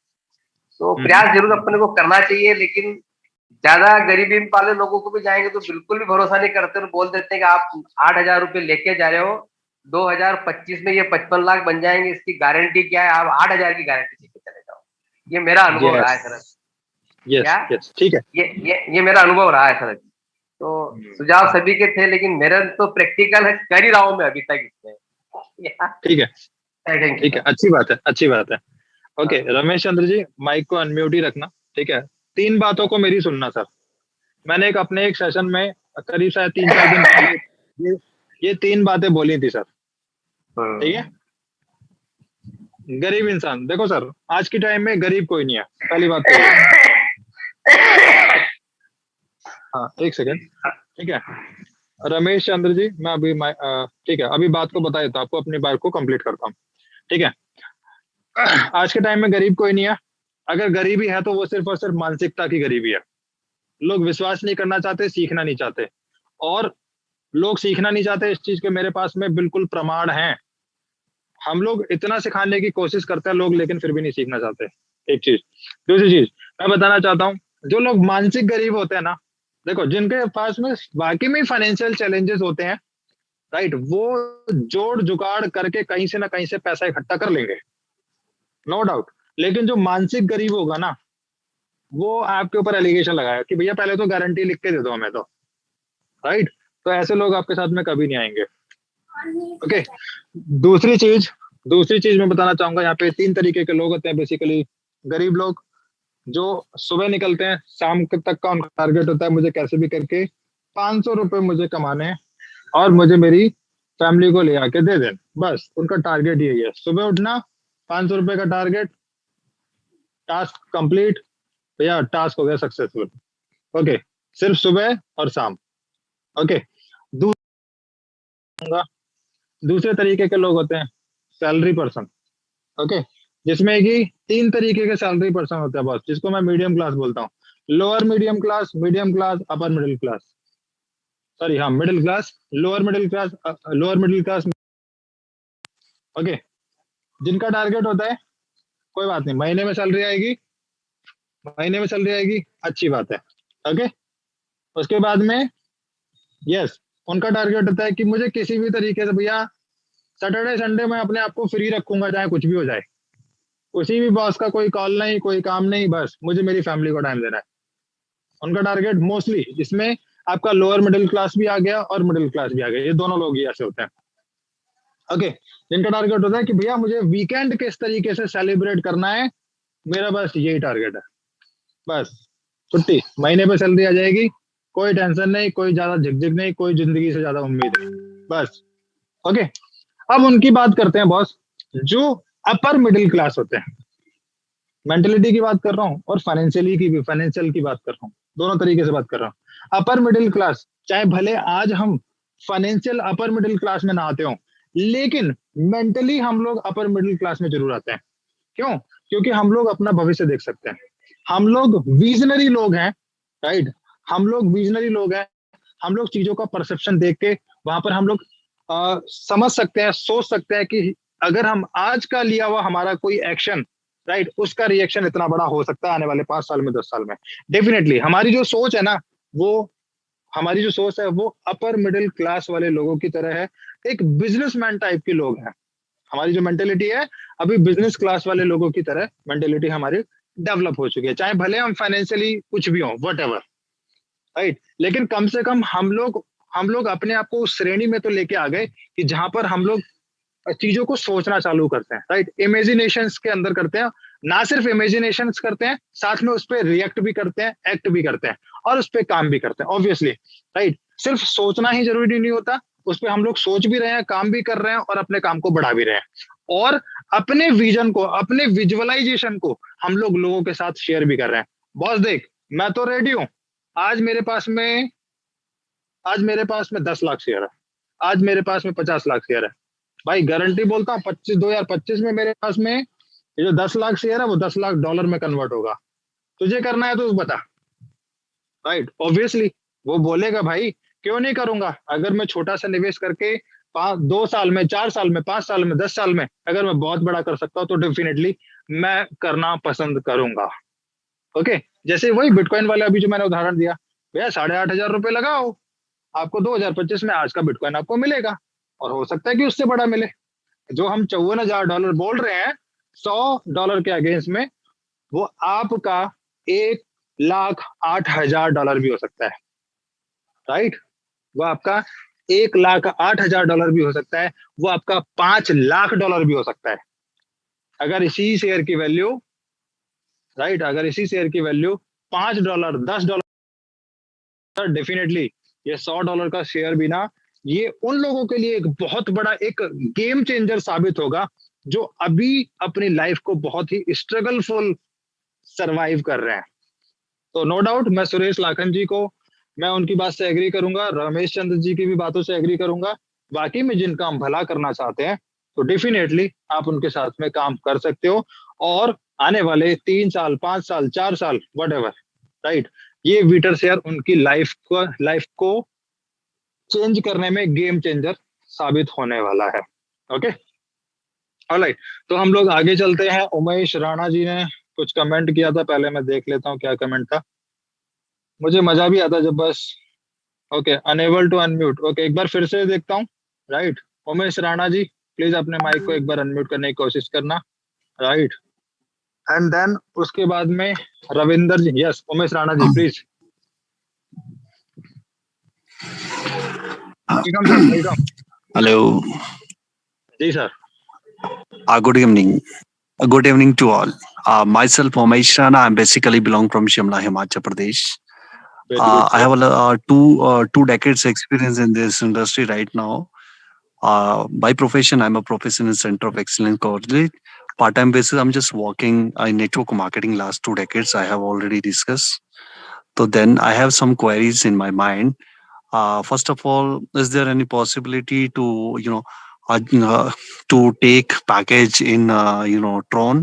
तो प्रयास जरूर अपने को करना चाहिए, लेकिन ज्यादा गरीबी वाले लोगों को भी जाएंगे तो बिल्कुल भी भरोसा नहीं करते और बोल देते हैं कि आप 8,000 रुपए लेके जा रहे हो, 2025 में ये 55 लाख बन जाएंगे, इसकी गारंटी क्या है, आप 8,000 की गारंटी लेके चले जाओ। ये मेरा अनुभव रहा है सर। यस क्या यस, ठीक है। ये मेरा अनुभव रहा है सर। तो सुझाव सभी के थे, लेकिन मेरा तो प्रैक्टिकल है, कर ही रहा हूँ मैं अभी तक इसमें। ठीक है, थैंक यू ठीक है, अच्छी बात है, अच्छी बात है। ओके रमेश चंद्र जी, माइक को अनम्यूट ही रखना, ठीक है। 3 बातों को मेरी सुनना सर। मैंने अपने एक सेशन में करीब शायद 3-4 दिन पहले ये 3 बातें बोली थी सर, ठीक है। गरीब इंसान, देखो सर आज के टाइम में गरीब कोई नहीं है, पहली बात तो ये। हाँ एक सेकेंड, ठीक है। रमेश चंद्र जी, मैं अभी ठीक है, अभी बात को बता देता हूँ आपको, अपनी बात को कंप्लीट करता हूँ, ठीक है। आज के टाइम में गरीब कोई नहीं है। अगर गरीबी है तो वो सिर्फ और सिर्फ मानसिकता की गरीबी है। लोग विश्वास नहीं करना चाहते, सीखना नहीं चाहते, और लोग सीखना नहीं चाहते इस चीज के, मेरे पास में बिल्कुल प्रमाण है। हम लोग इतना सिखाने की कोशिश करते हैं लोग, लेकिन फिर भी नहीं सीखना चाहते। एक चीज। दूसरी चीज मैं बताना चाहता हूँ, जो लोग मानसिक गरीब होते हैं ना, देखो जिनके पास में वाकई में फाइनेंशियल चैलेंजेस होते हैं, राइट, वो जोड़ जुगाड़ करके कहीं से ना कहीं से पैसा इकट्ठा कर लेंगे, नो डाउट। लेकिन जो मानसिक गरीब होगा ना, वो आपके ऊपर एलिगेशन लगाया कि भैया पहले तो गारंटी लिख के दे दो हमें, तो राइट, तो ऐसे लोग आपके साथ में कभी नहीं आएंगे। ओके। दूसरी चीज मैं बताना चाहूंगा, यहाँ पे 3 तरीके के लोग होते हैं बेसिकली। गरीब लोग जो सुबह निकलते हैं, शाम तक का उनका टारगेट होता है मुझे कैसे भी करके 500 रुपए मुझे कमाने हैं और मुझे मेरी फैमिली को ले आके दे दें, बस उनका टारगेट यही है। सुबह उठना, 500 रुपए का टारगेट, टास्क कंप्लीट, भैया टास्क हो गया सक्सेसफुल। ओके, सिर्फ सुबह और शाम। ओके। दूसरे तरीके के लोग होते हैं सैलरी पर्सन। ओके, जिसमें कि 3 तरीके के सैलरी पर्सन होते हैं बॉस, जिसको मैं मीडियम क्लास बोलता हूँ। Lower medium class, upper middle class, sorry हाँ middle class, lower middle class. Okay, जिनका टारगेट होता है कोई बात नहीं, महीने में सैलरी आएगी, अच्छी बात है। ओके, उसके बाद में यस, उनका टारगेट होता है कि मुझे किसी भी तरीके से भैया सैटरडे संडे में अपने आप को फ्री रखूंगा, चाहे कुछ भी हो जाए, उसी भी बॉस का कोई कॉल नहीं, कोई काम नहीं, बस मुझे मेरी फैमिली को टाइम देना है। उनका टारगेट मोस्टली, जिसमें आपका लोअर मिडिल क्लास भी आ गया और मिडिल क्लास भी आ गया, ये दोनों लोग ही ऐसे होते हैं। ओके, जिनका टारगेट होता है कि भैया मुझे वीकेंड किस तरीके से सेलिब्रेट करना है, मेरा बस यही टारगेट है, बस छुट्टी, महीने पे सैलरी आ जाएगी, कोई टेंशन नहीं, कोई ज्यादा झिकझिक नहीं, कोई जिंदगी से ज्यादा उम्मीद नहीं, बस। ओके, अब उनकी बात करते हैं बॉस, जो अपर मिडिल क्लास होते हैं। मेंटेलिटी की बात कर रहा हूँ और फाइनेंशियल की बात कर रहा हूँ, दोनों तरीके से बात कर रहा हूँ। अपर मिडिल क्लास, चाहे भले आज हम फाइनेंशियल अपर मिडिल क्लास में ना आते हो, लेकिन मेंटली हम लोग अपर मिडिल क्लास में जरूर आते हैं। क्यों? क्योंकि हम लोग अपना भविष्य देख सकते हैं, हम लोग विजनरी लोग हैं, राइट, हम लोग विजनरी लोग हैं, हम लोग चीजों का परसेप्शन देख के वहां पर हम लोग समझ सकते हैं, सोच सकते हैं कि अगर हम आज का लिया हुआ हमारा कोई एक्शन, राइट, उसका रिएक्शन इतना बड़ा हो सकता है आने वाले 5 साल में, 10 साल में। डेफिनेटली हमारी जो सोच है ना, वो अपर मिडिल क्लास वाले लोगों की तरह है, एक बिजनेसमैन टाइप के लोग हैं। हमारी जो मेंटेलिटी है अभी बिजनेस क्लास वाले लोगों की तरह मेंटेलिटी हमारी डेवलप हो चुकी है, चाहे भले हम फाइनेंशियली कुछ भी हो, व्हाटएवर, राइट, लेकिन कम से कम हम लोग अपने आप को उस श्रेणी में तो लेके आ गए कि जहां पर हम लोग चीजों को सोचना चालू करते हैं, राइट, इमेजिनेशंस के अंदर करते हैं, ना सिर्फ इमेजिनेशंस करते हैं, साथ में उस पर रिएक्ट भी करते हैं, एक्ट भी करते हैं और उस पर काम भी करते हैं, ऑब्वियसली, राइट। सिर्फ सोचना ही जरूरी नहीं होता, उस पर हम लोग सोच भी रहे हैं, काम भी कर रहे हैं और अपने काम को बढ़ा भी रहे हैं, और अपने विजन को, अपने विजुअलाइजेशन को हम लोग लोगों के साथ शेयर भी कर रहे हैं। बॉस देख, मैं तो रेडी हूं, आज मेरे पास में 10 लाख शेयर है, आज मेरे पास में 50 लाख शेयर है, भाई गारंटी बोलता हूँ 2025 में मेरे पास में ये जो 10 लाख शेयर है वो $10 लाख में कन्वर्ट होगा। तुझे करना है तो बता, राइट, ऑब्वियसली वो बोलेगा भाई क्यों नहीं करूंगा, अगर मैं छोटा सा निवेश करके 2 साल में, 4 साल में, 5 साल में, 10 साल में अगर मैं बहुत बड़ा कर सकता हूँ तो डेफिनेटली मैं करना पसंद करूंगा। ओके, जैसे वही बिटकॉइन वाला अभी जो मैंने उदाहरण दिया, भैया 8,500 रुपए लगाओ, आपको 2025 में आज का बिटकॉइन आपको मिलेगा, और हो सकता है कि उससे बड़ा मिले। जो हम $54,000 बोल रहे हैं $100 के अगेंस्ट में, वो आपका $1,08,000 भी हो सकता है, राइट, वो आपका $1,08,000 भी हो सकता है, वो आपका $5 लाख भी हो सकता है, अगर इसी शेयर की वैल्यू, राइट, अगर इसी शेयर की वैल्यू $5, $10, डेफिनेटली ये $100 का शेयर भी ना, ये उन लोगों के लिए एक बहुत बड़ा एक गेम चेंजर साबित होगा जो अभी अपनी लाइफ को बहुत ही स्ट्रगलफुल सरवाइव कर रहे हैं। तो नो डाउट मैं सुरेश लाखन जी को, मैं उनकी बात से एग्री करूंगा, रमेश चंद्र जी की भी बातों से एग्री करूंगा। बाकी में जिनका हम भला करना चाहते हैं तो डेफिनेटली आप उनके साथ में काम कर सकते हो, और आने वाले 3 साल, 5 साल, 4 साल, व्हाटएवर, राइट, ये वीटर शेयर उनकी लाइफ को चेंज करने में गेम चेंजर साबित होने वाला है। ओके, ऑलराइट, तो हम लोग आगे चलते हैं। उमेश राणा जी ने कुछ कमेंट किया था, पहले मैं देख लेता हूँ क्या कमेंट था। मुझे मजा भी आता जब बस okay unable to unmute. Okay, एक बार फिर से देखता हूँ। राइट, उमेश राणा जी प्लीज अपने माइक को एक बार अनम्यूट करने की कोशिश करना। राइट, एंड देन उसके बाद में Ravinder ji. Yes, Umesh Rana ji please. Welcome sir, welcome. Hello. Ji sir. Good evening. Good evening to all. Myself, Umesh Rana. I basically belong from Shimla, Himachal Pradesh. Very good, I sir. have two decades experience in this industry right now. By profession, I'm a professor in Center of Excellence College. Part-time basis, I'm just working in network marketing last 2 decades. I have already discussed. So then I have some queries in my mind. First of all, is there any possibility to to take package in Tron?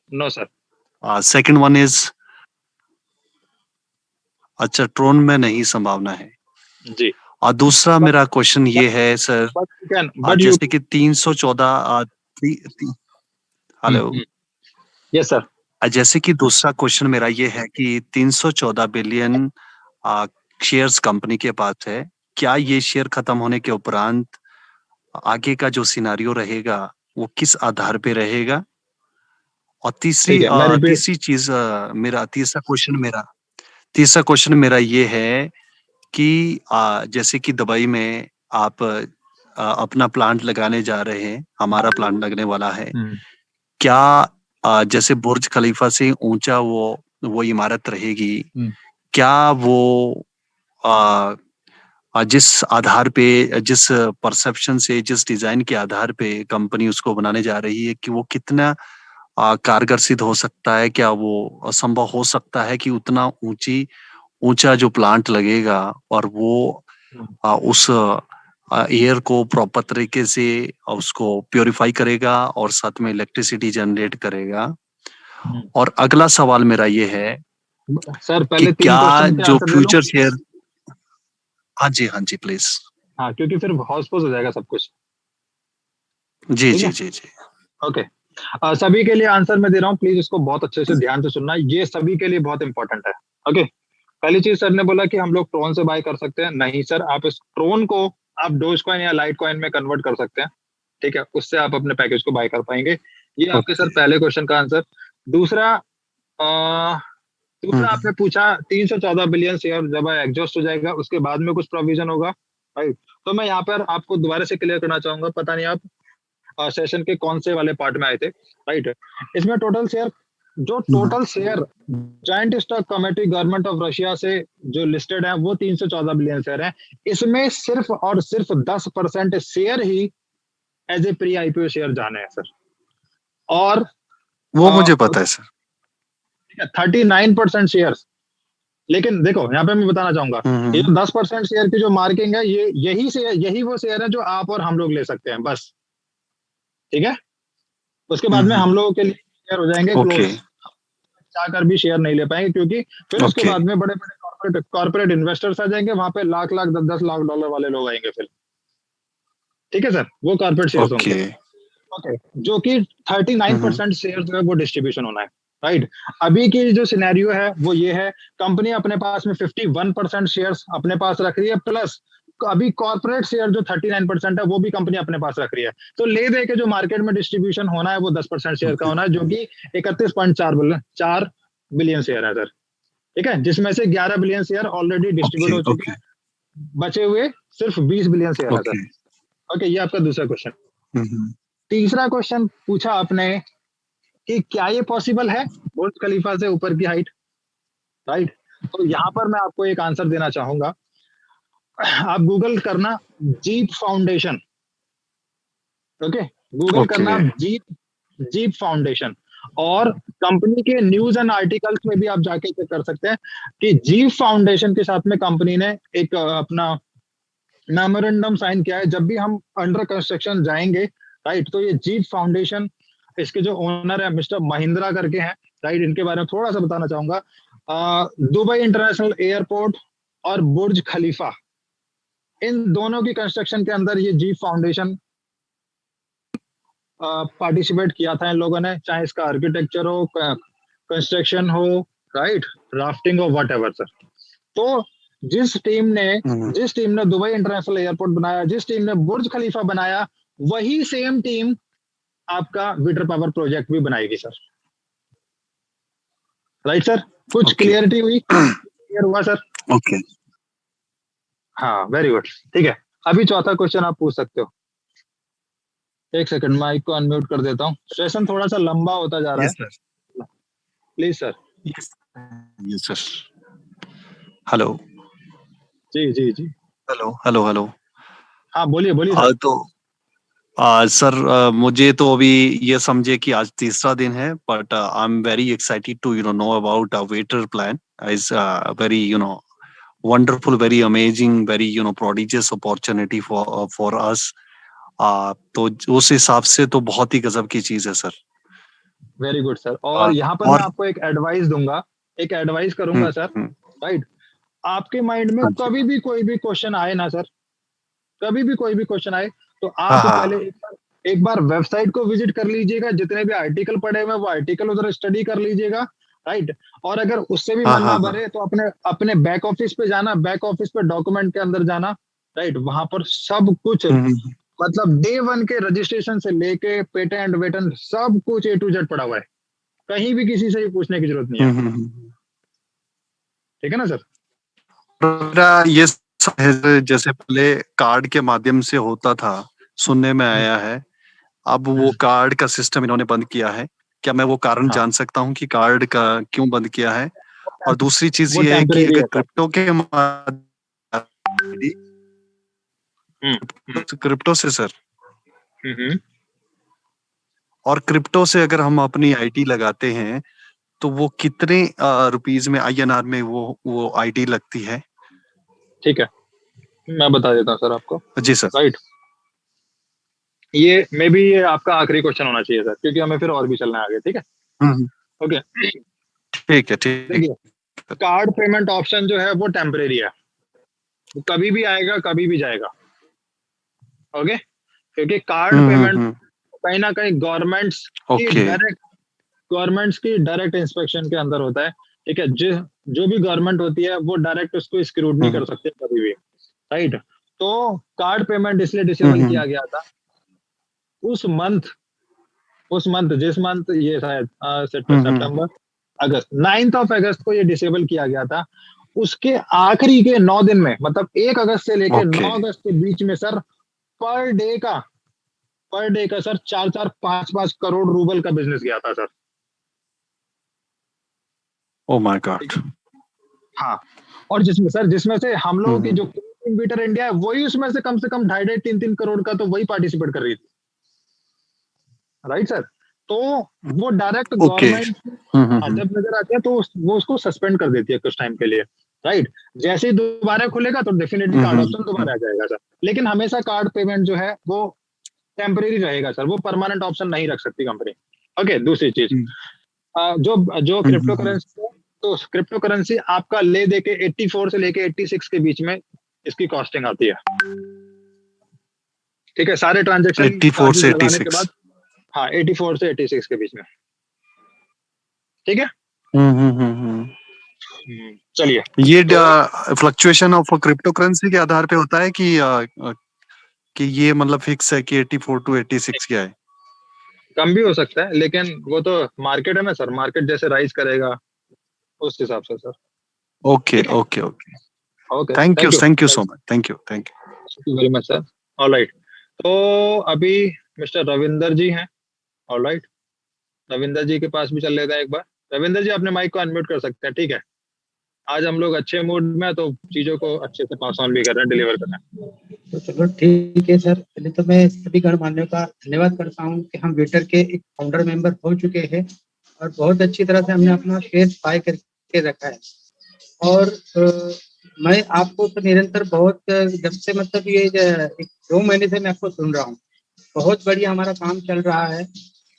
No sir. Second one is अच्छा ट्रोन में नहीं संभावना है। जी, और दूसरा But- मेरा question ये है sir, but you can, but you जैसे कि 314 हेलो, यस सर। जैसे कि दूसरा क्वेश्चन मेरा ये है कि 314 बिलियन शेयर्स कंपनी के पास है, क्या ये शेयर खत्म होने के उपरांत आगे का जो सिनारियो रहेगा वो किस आधार पे रहेगा? और ठीक है, मैं रिपीट। तीसरी चीज मेरा तीसरा क्वेश्चन मेरा ये है कि जैसे कि दुबई में आप अपना प्लांट लगाने जा रहे हैं, हमारा प्लांट लगने वाला है, क्या जैसे बुर्ज खलीफा से ऊंचा वो इमारत रहेगी, क्या वो जिस आधार पे, जिस परसेप्शन से, जिस डिजाइन के आधार पे कंपनी उसको बनाने जा रही है, कि वो कितना कारगर सिद्ध हो सकता है? क्या वो संभव हो सकता है कि उतना ऊंचा जो प्लांट लगेगा और वो उस एयर को प्रॉपर तरीके से उसको प्योरीफाई करेगा और साथ में इलेक्ट्रिसिटी जनरेट करेगा? और अगला सवाल मेरा ये है सर कि पहले 3 क्या क्वेश्चन के जो आंसर दे दूं? फ्यूचर शेयर, हाँ जी प्लीज। हाँ, क्योंकि फिर हाउस पोज हो जाएगा सब कुछ। जी ठीक जी है? जी जी ओके, सभी के लिए आंसर मैं दे रहा हूँ, प्लीज इसको बहुत अच्छे से ध्यान से सुनना, ये सभी के लिए बहुत इंपॉर्टेंट है। ओके, पहली चीज सर ने बोला कि हम लोग ट्रोन से बाय कर सकते हैं। नहीं सर, आप इस ट्रोन को आप डोज कॉइन या लाइट कॉइन में कन्वर्ट कर सकते हैं। ठीक है, उससे आप अपने पैकेज को बाय कर पाएंगे। ये आपके सर पहले क्वेश्चन का आंसर। दूसरा आपने पूछा 314 बिलियन शेयर जब एग्जॉस्ट हो जाएगा उसके बाद में कुछ प्रोविजन होगा, राइट? तो मैं यहाँ पर आपको दोबारा से क्लियर करना चाहूंगा, पता नहीं आप सेशन के कौन से वाले पार्ट में आए थे, राइट? इसमें total share joint stock committee government of Russia से जो लिस्टेड है वो 314 बिलियन शेयर है। इसमें सिर्फ और सिर्फ 10% शेयर ही as a pre IPO share जाने हैं सर। और वो मुझे पता है सर। 39% शेयर। लेकिन देखो यहाँ पे मैं बताना चाहूंगा, ये 10% शेयर की जो मार्किंग है, ये यही वो शेयर है जो आप और हम लोग ले सकते हैं बस। ठीक है, उसके बाद में हम लोगों के लिए शेयर हो जाएंगे क्लोज, चाहकर भी शेयर नहीं ले पाएंगे, क्योंकि फिर उसके बाद में बड़े बड़े कॉर्पोरेट इन्वेस्टर्स आ जाएंगे, वहां पे लाख 10 लाख डॉलर वाले लोग आएंगे फिर। ठीक है सर, वो कॉर्पोरेट शेयर होंगे। ओके, जो कि 39% शेयर जो है वो डिस्ट्रीब्यूशन होना है, राइट? अभी की जो सिनेरियो है वो ये है, कंपनी अपने पास में 51% शेयर्स अपने पास रख रही है, प्लस अभी कॉर्पोरेट शेयर जो 39% है वो भी कंपनी अपने पास रख रही है। तो ले दे के जो मार्केट में डिस्ट्रीब्यूशन होना है वो 10% शेयर का होना है, जो कि 31.4 बिलियन शेयर है सर। ठीक है, जिसमें से 11 बिलियन शेयर ऑलरेडी डिस्ट्रीब्यूट हो चुके हैं, बचे हुए सिर्फ 20 बिलियन शेयर है सर। ओके, ये आपका दूसरा क्वेश्चन। तीसरा क्वेश्चन पूछा आपने कि क्या ये पॉसिबल है बुर्ज खलीफा से ऊपर की हाइट, राइट? तो यहाँ पर मैं आपको एक आंसर देना चाहूंगा। आप गूगल करना जीप फाउंडेशन। ओके, गूगल करना जीप फाउंडेशन, और कंपनी के न्यूज एंड आर्टिकल्स में भी आप जाके चेक कर सकते हैं कि जीप फाउंडेशन के साथ में कंपनी ने एक अपना मेमोरेंडम साइन किया है। जब भी हम अंडर कंस्ट्रक्शन जाएंगे, राइट, तो ये जीप फाउंडेशन, इसके जो ओनर है मिस्टर महिंद्रा करके हैं, राइट, इनके बारे में थोड़ा सा बताना चाहूंगा। दुबई इंटरनेशनल एयरपोर्ट और बुर्ज खलीफा, इन दोनों की कंस्ट्रक्शन के अंदर ये जी फाउंडेशन पार्टिसिपेट किया था इन लोगों ने, चाहे इसका आर्किटेक्चर हो, कंस्ट्रक्शन हो, राइट, राफ्टिंग हो, वट एवर सर। तो जिस टीम ने दुबई इंटरनेशनल एयरपोर्ट बनाया, जिस टीम ने बुर्ज खलीफा बनाया, वही सेम टीम आपका विटर पावर प्रोजेक्ट भी बनाएगी सर। राइट सर, कुछ क्लियरिटी हुई? क्लियर हुआ सर? ओके, हाँ, वेरी गुड, ठीक है। अभी चौथा क्वेश्चन आप पूछ सकते हो। एक सेकंड, माइक को अनम्यूट कर देता हूँ, सेशन थोड़ा सा लंबा होता जा रहा है, please sir. Yes sir. Hello जी जी जी, हेलो हेलो हेलो। हाँ बोलिए बोलिए सर। तो सर मुझे तो अभी ये समझे कि आज तीसरा दिन है, but I am very excited to know about वेटर plan is very wonderful, very amazing, very prodigious opportunity for us. तो उस हिसाब से तो बहुत ही गजब की चीज है सर। Very good sir. और यहाँ पर मैं आपको एक एडवाइस दूंगा, एक एडवाइस करूंगा सर, राइट। आपके माइंड में कभी भी कोई भी क्वेश्चन आए ना सर, कभी भी कोई भी क्वेश्चन आए, तो आप पहले एक बार वेबसाइट को विजिट कर लीजिएगा, जितने भी आर्टिकल पढ़े हुए वो आर्टिकल उधर स्टडी कर लीजिएगा, राइट। और अगर उससे भी मन ना भरे तो अपने बैक ऑफिस पे जाना, बैक ऑफिस पे डॉक्यूमेंट के अंदर जाना, राइट। वहां पर सब कुछ मतलब डे 1 के रजिस्ट्रेशन से लेके पेटेंट वेटेंट सब कुछ A to Z पड़ा हुआ है, कहीं भी किसी से भी पूछने की जरूरत नहीं है। ठीक है ना सर? मेरा ये जैसे पहले कार्ड के माध्यम से होता था, सुनने में आया है, अब वो कार्ड का सिस्टम इन्होंने बंद किया है। क्या मैं वो कारण जान सकता हूँ कि कार्ड का क्यों बंद किया है? और दूसरी चीज ये है कि अगर क्रिप्टो से सर, और क्रिप्टो से अगर हम अपनी आईटी लगाते हैं तो वो कितने रुपीज में, INR में वो आईटी लगती है? ठीक है, मैं बता देता हूँ सर आपको। जी सर। राइट, ये मे बी ये आपका आखिरी क्वेश्चन होना चाहिए सर, क्योंकि हमें फिर और भी चलना है आगे। ठीक है, ओके, ठीक है, ठीक है। कार्ड पेमेंट ऑप्शन जो है वो टेम्परेरी है, वो कभी भी आएगा कभी भी जाएगा, ओके। क्योंकि कार्ड पेमेंट कहीं ना कहीं गवर्नमेंट्स की डायरेक्ट इंस्पेक्शन के अंदर होता है। ठीक है, जो भी गवर्नमेंट होती है वो डायरेक्ट उसको स्क्रूटनी कर सकते हैं कभी भी, राइट। तो कार्ड पेमेंट इसलिए डिसेबल किया गया था उस मंथ जिस मंथ ये शायद सितंबर अगस्त 9 अगस्त को ये डिसेबल किया गया था। उसके आखिरी के 9 दिन में, मतलब 1 अगस्त से लेकर 9 अगस्त के बीच में सर पर डे का सर 4-4, 5-5 करोड़ रूबल का बिजनेस गया था सर। Oh my God. हाँ, और जिसमें से हम लोगों की जो विटर इंडिया है वही उसमें से कम 2.5-3 करोड़ का तो वही पार्टिसिपेट कर रही थी, राइट सर। तो वो डायरेक्ट गवर्नमेंट जब नजर आती है तो वो उसको सस्पेंड कर देती है कुछ टाइम के लिए, राइट। जैसे ही दोबारा खुलेगा तो डेफिनेटली कार्ड ऑप्शन दोबारा आ जाएगा सर, लेकिन हमेशा कार्ड पेमेंट जो है वो टेम्परेरी रहेगा सर, वो परमानेंट ऑप्शन नहीं रख सकती कंपनी। ओके, दूसरी चीज जो क्रिप्टो करेंसी, तो क्रिप्टो करेंसी आपका ले दे के 84 से लेके 86 के बीच में इसकी कॉस्टिंग आती है। ठीक है, सारे ट्रांजेक्शन 84 से 86 के बाद, हाँ 84 से 86 के बीच में। ठीक है, चलिए। ये फ्लक्चुएशन ऑफ क्रिप्टो करेंसी के आधार पे होता है कि ये मतलब फिक्स है कि 84 to 86 क्या है? कम भी हो सकता है, लेकिन वो तो मार्केट है ना सर, मार्केट जैसे राइज करेगा उस हिसाब से sir. Okay okay okay okay, thank you so much, thank you very much sir. Alright, तो अभी मिस्टर रविंदर जी हैं। ऑलराइट, रविंदर जी के पास भी चल लेते हैं एक बार। रविंदर जी अपने माइक को अनम्यूट कर सकते हैं, ठीक है। आज हम लोग अच्छे मूड में हैं तो चीजों को अच्छे से पास ऑन भी कर रहे हैं, डिलीवर कर रहे हैं। तो चलो ठीक है सर। पहले तो मैं सभी गणमान्यों का धन्यवाद करता हूँ कि हम वेटर के एक फाउंडर मेंबर हो चुके हैं और बहुत अच्छी तरह से हमने अपना शेयर बाय करके रखा है। और मैं आपको तो निरंतर बहुत जब से मतलब ये 2 महीने से मैं आपको सुन रहा हूँ, बहुत बढ़िया हमारा काम चल रहा है।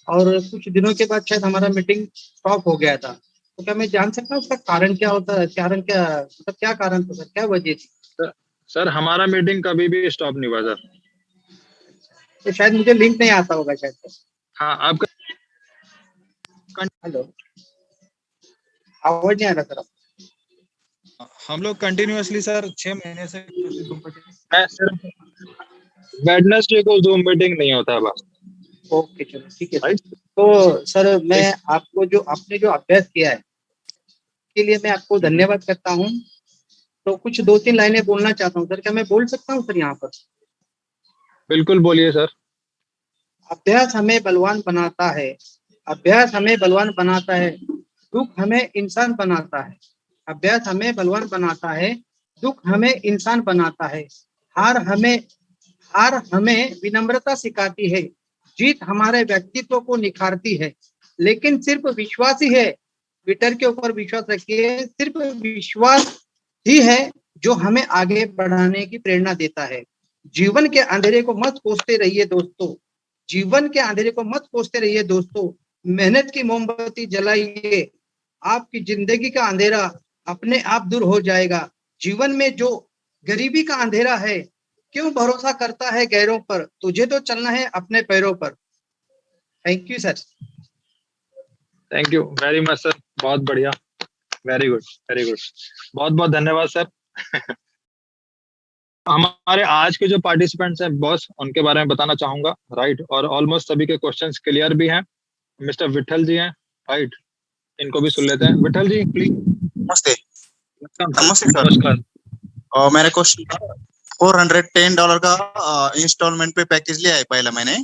और कुछ दिनों के बाद शायद हमारा मीटिंग स्टॉप हो गया था, तो क्या मैं जान सकता हूँ उसका कारण क्या होता है? मतलब क्या कारण था सर, क्या वजह थी? सर हमारा मीटिंग कभी भी स्टॉप नहीं हुआ सर। तो शायद मुझे लिंक नहीं आता होगा शायद। हाँ आपका हेलो, आवाज नहीं आ रहा सर। हम लोग कंटिन्यूअसली सर 6 महीने से मैं सिर्फ वेडनेसडे को जूम मीटिंग नहीं होता है बस। ओके चलो ठीक है सर। राइट। तो सर मैं आपको जो आपने जो अभ्यास किया है के लिए मैं आपको धन्यवाद करता हूँ। तो कुछ 2-3 लाइनें बोलना चाहता हूँ सर, क्या मैं बोल सकता हूँ सर यहाँ पर? बिल्कुल बोलिए सर। अभ्यास हमें बलवान बनाता है, अभ्यास हमें बलवान बनाता है, दुख हमें इंसान बनाता है। अभ्यास हमें बलवान बनाता है, दुख हमें इंसान बनाता है। हार हमें विनम्रता सिखाती है, जीत हमारे व्यक्तित्व को निखारती है। लेकिन सिर्फ विश्वास ही है, ट्विटर के ऊपर विश्वास रखिए, सिर्फ विश्वास ही है जो हमें आगे बढ़ाने की प्रेरणा देता है। जीवन के अंधेरे को मत कोसते रहिए दोस्तों, जीवन के अंधेरे को मत कोसते रहिए दोस्तों, मेहनत की मोमबत्ती जलाइए, आपकी जिंदगी का अंधेरा अपने आप दूर हो जाएगा। जीवन में जो गरीबी का अंधेरा है, क्यों भरोसा करता है गैरों पर, तुझे तो चलना है अपने पैरों पर। Thank you sir. Thank you very much sir, बहुत बढ़िया, वेरी गुड वेरी गुड, बहुत बहुत धन्यवाद सर। हमारे आज के जो पार्टिसिपेंट्स हैं बॉस, उनके बारे में बताना चाहूंगा। राइट, और ऑलमोस्ट सभी के क्वेश्चंस क्लियर भी हैं। मिस्टर विठल जी हैं, राइट, इनको भी सुन लेते हैं। विठल जी प्लीज। नमस्ते। नमस्ते सर। नमस्कार। मेरे को $410 का इंस्टॉलमेंट पे पैकेज लिया है पहला मैंने,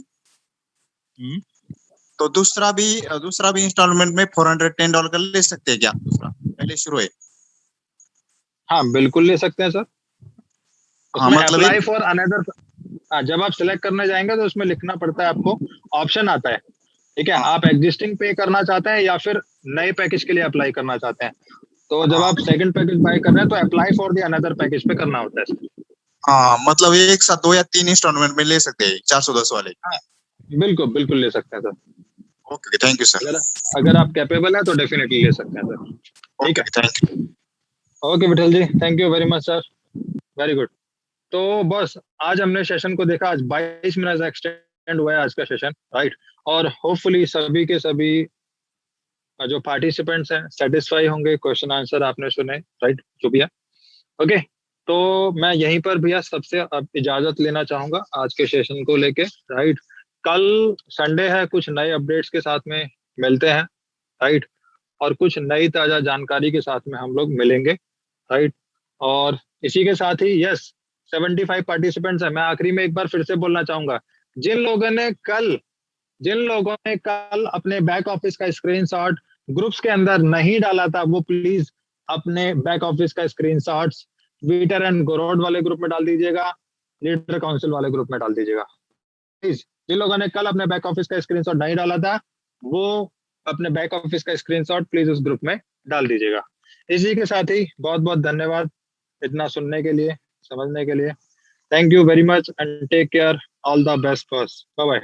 तो दूसरा भी इंस्टॉलमेंट में $410 का ले सकते हैं क्या? दूसरा पहले शुरू है। हाँ बिल्कुल ले सकते हैं सर। हाँ, उसमें मतलब अप्लाई फॉर अनदर, जब आप सिलेक्ट करने जाएंगे तो उसमें लिखना पड़ता है, आपको ऑप्शन आता है, ठीक है, आप एग्जिस्टिंग पे करना चाहते हैं या फिर नए पैकेज के लिए अप्लाई करना चाहते हैं। तो जब आप सेकंड पैकेज बाय कर रहे हैं तो apply for the another package पे करना होता है। हाँ, मतलब ये एक साथ 2 या 3 इंस्टॉलमेंट में ले सकते हैं 410 वाले। हाँ बिल्कुल बिल्कुल ले सकते हैं sir. Okay, thank you sir. अगर आप कैपेबल है तो डेफिनेटली ले सकते हैं सर। ठीक है, thank you. Okay Vithal ji, thank you very much sir, very good. तो बस आज हमने सेशन को देखा, आज 22 मिनट एक्सटेंड हुआ है आज का सेशन, राइट, और होपफुली सभी के सभी जो पार्टिसिपेंट्स हैं सेटिस्फाई होंगे, क्वेश्चन आंसर आपने सुने, राइट, जो भी है। ओके, तो मैं यहीं पर भैया सबसे अब इजाजत लेना चाहूंगा आज के सेशन को लेके, राइट। कल संडे है, कुछ नए अपडेट्स के साथ में मिलते हैं, राइट, और कुछ नई ताजा जानकारी के साथ में हम लोग मिलेंगे, राइट। और इसी के साथ ही 75 पार्टिसिपेंट्स हैं। मैं आखिरी में एक बार फिर से बोलना चाहूंगा, जिन लोगों ने कल अपने बैक ऑफिस का स्क्रीनशॉट ग्रुप्स के अंदर नहीं डाला था, वो प्लीज अपने बैक ऑफिस का स्क्रीनशॉट ट्विटर एंड गोरोड वाले ग्रुप में डाल दीजिएगा, लीडर काउंसिल वाले ग्रुप में डाल दीजिएगा प्लीज। जिन लोगों ने कल अपने बैक ऑफिस का स्क्रीनशॉट नहीं डाला था, वो अपने बैक ऑफिस का स्क्रीनशॉट प्लीज उस ग्रुप में डाल दीजिएगा। इसी के साथ ही बहुत बहुत धन्यवाद इतना सुनने के लिए, समझने के लिए। Thank you very much and take care, all the best first, bye bye.